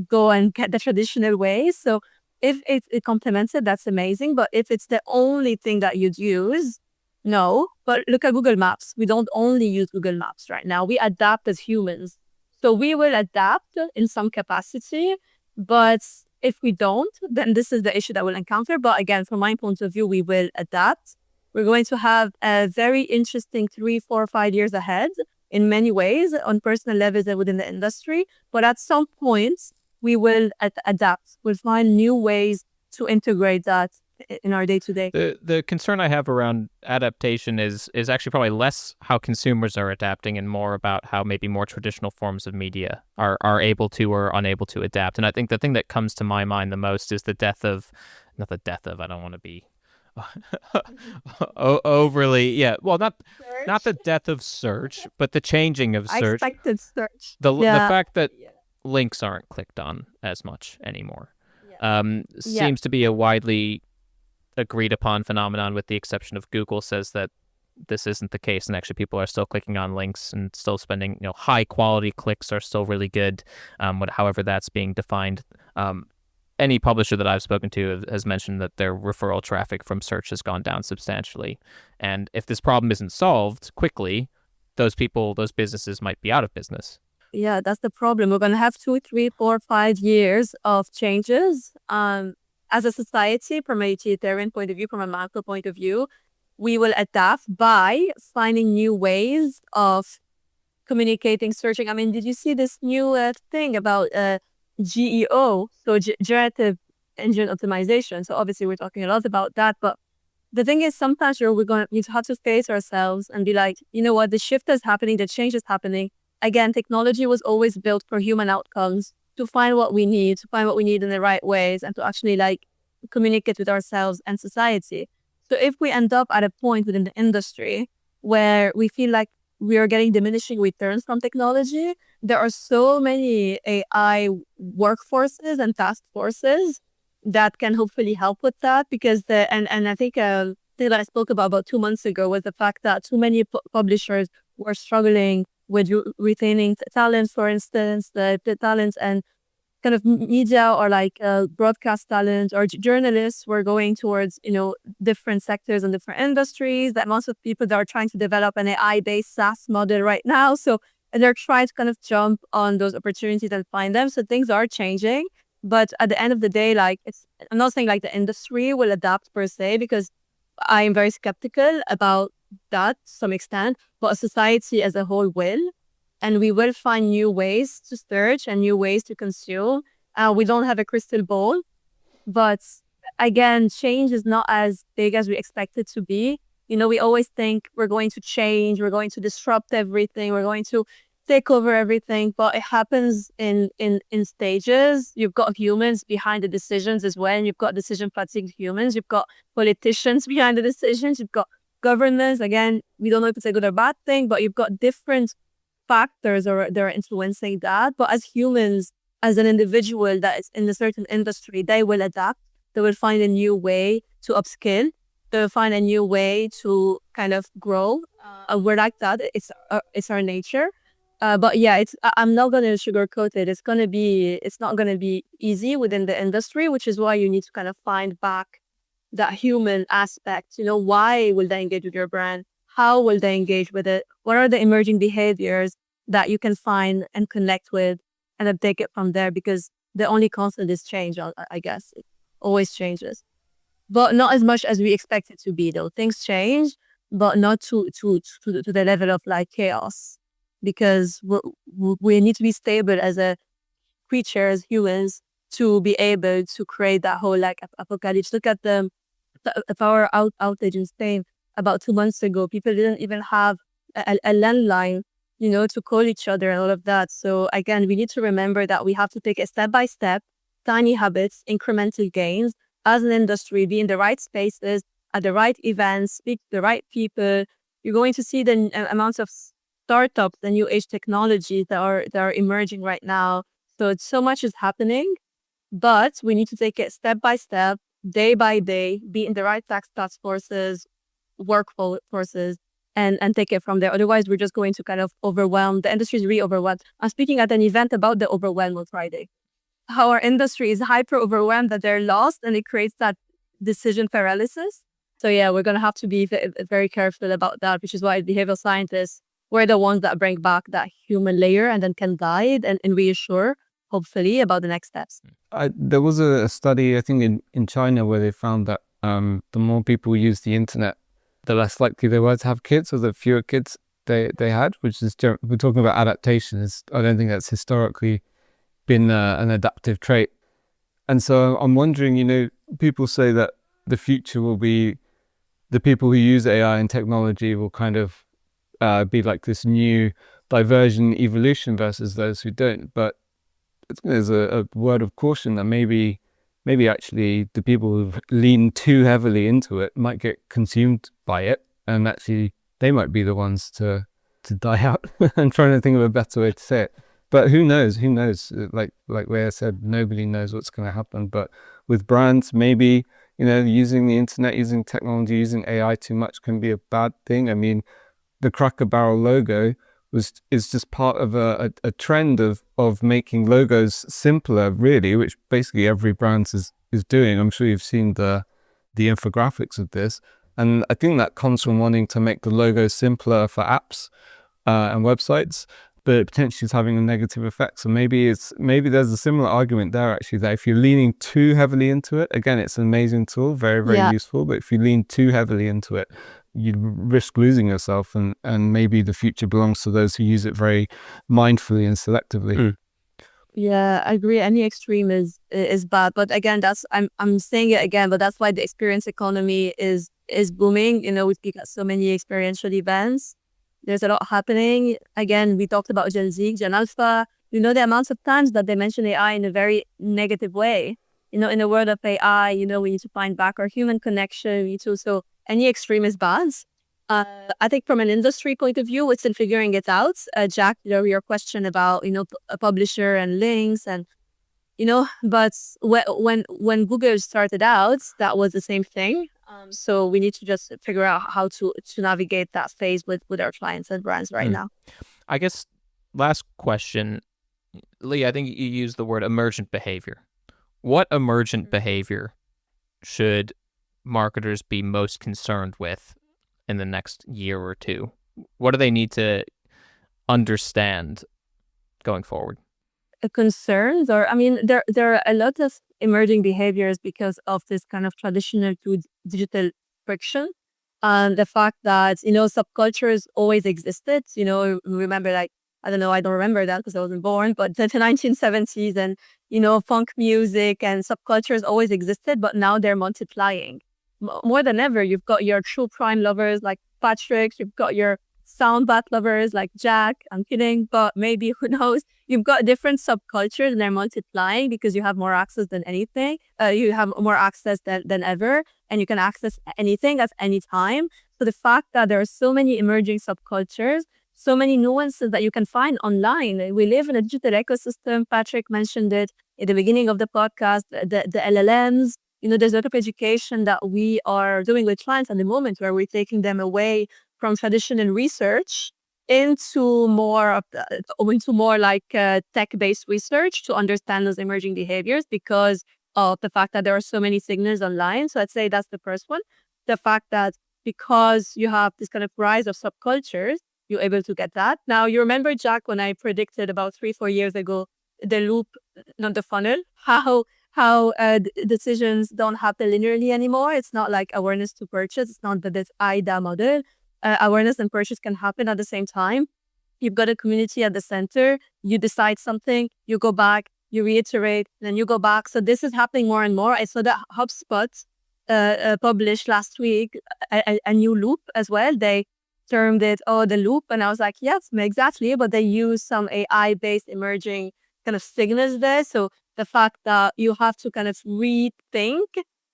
go and get the traditional ways. So if it complements it, that's amazing. But if it's the only thing that you'd use, no. But look at Google Maps. We don't only use Google Maps right now. We adapt as humans. So we will adapt in some capacity, but if we don't, then this is the issue that we'll encounter. But again, from my point of view, we will adapt. We're going to have a very interesting 3, 4, 5 years ahead in many ways on personal levels and within the industry. But at some point, we will adapt. We'll find new ways to integrate that in our day-to-day. The concern I have around adaptation is actually probably less how consumers are adapting and more about how maybe more traditional forms of media are able to or unable to adapt. And I think the thing that comes to my mind the most is I don't want to be overly, not the death of search, but the changing of search. I expected search. The fact that links aren't clicked on as much anymore seems to be a widely agreed upon phenomenon, with the exception of Google says that this isn't the case, and actually people are still clicking on links and still spending, high quality clicks are still really good, however that's being defined. Any publisher that I've spoken to has mentioned that their referral traffic from search has gone down substantially. And if this problem isn't solved quickly, those businesses might be out of business. Yeah, that's the problem. We're going to have 2, 3, 4, 5 years of changes. As a society, from a utilitarian point of view, from a macro point of view, we will adapt by finding new ways of communicating, searching. I mean, did you see this new thing about GEO, so generative engine optimization? So obviously we're talking a lot about that, but the thing is sometimes we're going to have to face ourselves and be like, you know what, the shift is happening, the change is happening. Again, technology was always built for human outcomes, to find what we need, in the right ways, and to actually communicate with ourselves and society. So if we end up at a point within the industry where we feel like we are getting diminishing returns from technology, there are so many AI workforces and task forces that can hopefully help with that, because I think the thing that I spoke about 2 months ago was the fact that too many publishers were struggling with retaining talent. For instance, the talents and kind of media or broadcast talent or journalists were going towards different sectors and different industries. That most of people that are trying to develop an AI-based SaaS model right now, so they're trying to kind of jump on those opportunities and find them. So things are changing, but at the end of the day, I'm not saying the industry will adapt per se, because I am very skeptical about that to some extent, but society as a whole will. And we will find new ways to search and new ways to consume. We don't have a crystal ball, but again, change is not as big as we expect it to be. We always think we're going to change, we're going to disrupt everything, we're going to take over everything, but it happens in stages. You've got humans behind the decisions as well. You've got decision fatigue humans. You've got politicians behind the decisions. You've got governments. Again, we don't know if it's a good or bad thing, but you've got different factors that are influencing that. But as humans, as an individual that is in a certain industry, they will adapt. They will find a new way to upskill. They will find a new way to kind of grow. We're like that. It's our nature. But yeah, I'm not going to sugarcoat it. It's not going to be easy within the industry, which is why you need to kind of find back that human aspect. Why will they engage with your brand? How will they engage with it? What are the emerging behaviors that you can find and connect with, and then take it from there? Because the only constant is change, I guess. It always changes. But not as much as we expect it to be, though. Things change, but not to the level of chaos. Because we need to be stable as a creature, as humans, to be able to create that whole apocalypse. Look at the power outage in Spain about 2 months ago. People didn't even have a landline, to call each other and all of that. So again, we need to remember that we have to take it step by step, tiny habits, incremental gains as an industry, be in the right spaces, at the right events, speak to the right people. You're going to see the amounts of startups, the new age technologies that are emerging right now. So much is happening, but we need to take it step by step, day by day, be in the right task forces, workforces, and take it from there. Otherwise, we're just going to kind of overwhelm. The industry is really overwhelmed. I'm speaking at an event about the overwhelm on Friday. How our industry is hyper overwhelmed that they're lost, and it creates that decision paralysis. So yeah, we're going to have to be very careful about that, which is why behavioral scientists, we're the ones that bring back that human layer and then can guide and reassure, hopefully, about the next steps. There was a study, I think, in China where they found that the more people use the internet, the less likely they were to have kids, or the fewer kids they had, which is, we're talking about adaptation. I don't think that's historically been an adaptive trait. And so I'm wondering, people say that the future will be the people who use AI and technology will kind of be like this new diversion evolution versus those who don't. But there's a word of caution that maybe actually the people who've leaned too heavily into it might get consumed by it, and actually they might be the ones to die out. I'm trying to think of a better way to say it. But who knows? Like Leah said, nobody knows what's going to happen. But with brands, maybe using the internet, using technology, using AI too much can be a bad thing. I mean, the Cracker Barrel logo is just part of a trend of making logos simpler, really, which basically every brand is doing. I'm sure you've seen the infographics of this. And I think that comes from wanting to make the logo simpler for apps and websites, but it potentially is having a negative effect. So maybe there's a similar argument there, actually, that if you're leaning too heavily into it, again, it's an amazing tool, very, very useful, but if you lean too heavily into it, you risk losing yourself, and maybe the future belongs to those who use it very mindfully and selectively. Yeah, I agree. Any extreme is bad. But again, I'm saying it again, but that's why the experience economy is booming. We've got so many experiential events. There's a lot happening. Again, we talked about Gen Z, Gen Alpha. The amounts of times that they mention AI in a very negative way. In the world of AI, we need to find back our human connection. We need to, so any extreme is bad. I think from an industry point of view, we're still figuring it out. Jack, your question about, a publisher and links and, but when Google started out, that was the same thing. So we need to just figure out how to navigate that phase with our clients and brands right now. I guess last question, Lee, I think you used the word emergent behavior. What emergent behavior should marketers be most concerned with in the next year or two? What do they need to understand going forward? Concerns, or there are a lot of emerging behaviors because of this kind of traditional to digital friction, and the fact that subcultures always existed. Remember, like, I don't remember that because I wasn't born, but the 1970s and funk music and subcultures always existed, but now they're multiplying more than ever. You've got your true crime lovers like Patrick, you've got your sound bath lovers like Jack. I'm kidding, but maybe, who knows? You've got different subcultures and they're multiplying because you have more access than anything. You have more access than ever, and you can access anything at any time. So the fact that there are so many emerging subcultures, so many nuances that you can find online. We live in a digital ecosystem. Patrick mentioned it at the beginning of the podcast, the LLMs. There's a lot of education that we are doing with clients at the moment where we're taking them away from traditional research into more like tech-based research to understand those emerging behaviors because of the fact that there are so many signals online. So I'd say that's the first one. The fact that because you have this kind of rise of subcultures, you're able to get that. Now, you remember, Jack, when I predicted about 3-4 years ago, the loop, not the funnel, how decisions don't happen linearly anymore. It's not like awareness to purchase. It's not this IDA model. Awareness and purchase can happen at the same time. You've got a community at the center. You decide something, you go back, you reiterate, then you go back. So this is happening more and more. I saw that HubSpot published last week a new loop as well. They termed it, the loop. And I was like, yes, exactly. But they use some AI-based emerging kind of signals there. So the fact that you have to kind of rethink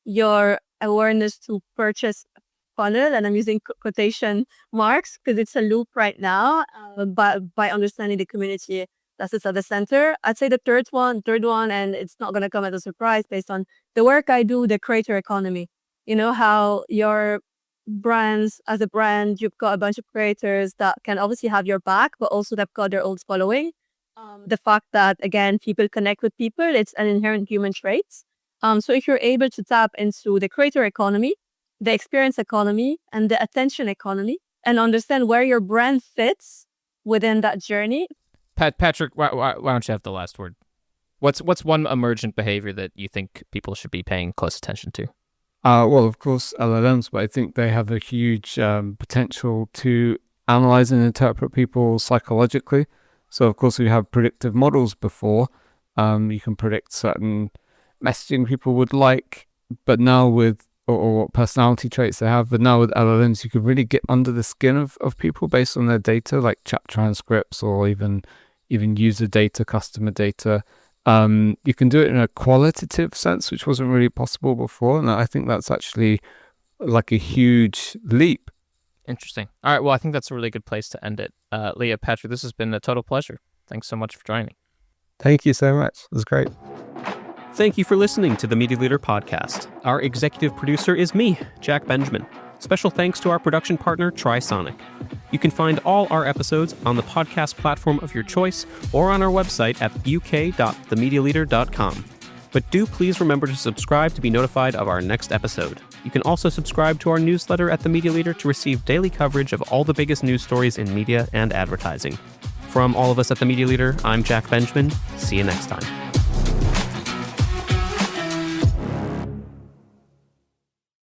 your awareness to purchase funnel, and I'm using quotation marks because it's a loop right now, but by understanding the community that sits at the center. I'd say the third one, and it's not going to come as a surprise based on the work I do, the creator economy. How your brands, as a brand, you've got a bunch of creators that can obviously have your back, but also they've got their own following. The fact that, again, people connect with people, it's an inherent human trait. So if you're able to tap into the creator economy, the experience economy, and the attention economy, and understand where your brand fits within that journey. Patrick, why don't you have the last word? What's one emergent behavior that you think people should be paying close attention to? Well, of course, LLMs, but I think they have a huge potential to analyze and interpret people psychologically. So, of course, we have predictive models before. You can predict certain messaging people would like, but now with or personality traits they have. But now with LLMs, you could really get under the skin of people based on their data, like chat transcripts or even user data, customer data. You can do it in a qualitative sense, which wasn't really possible before. And I think that's actually like a huge leap. Interesting. All right. Well, I think that's a really good place to end it. Leah, Patrick, this has been a total pleasure. Thanks so much for joining. Thank you so much. It was great. Thank you for listening to the Media Leader podcast. Our executive producer is me, Jack Benjamin. Special thanks to our production partner, Trisonic. You can find all our episodes on the podcast platform of your choice or on our website at uk.themedialeader.com. But do please remember to subscribe to be notified of our next episode. You can also subscribe to our newsletter at The Media Leader to receive daily coverage of all the biggest news stories in media and advertising. From all of us at The Media Leader, I'm Jack Benjamin. See you next time.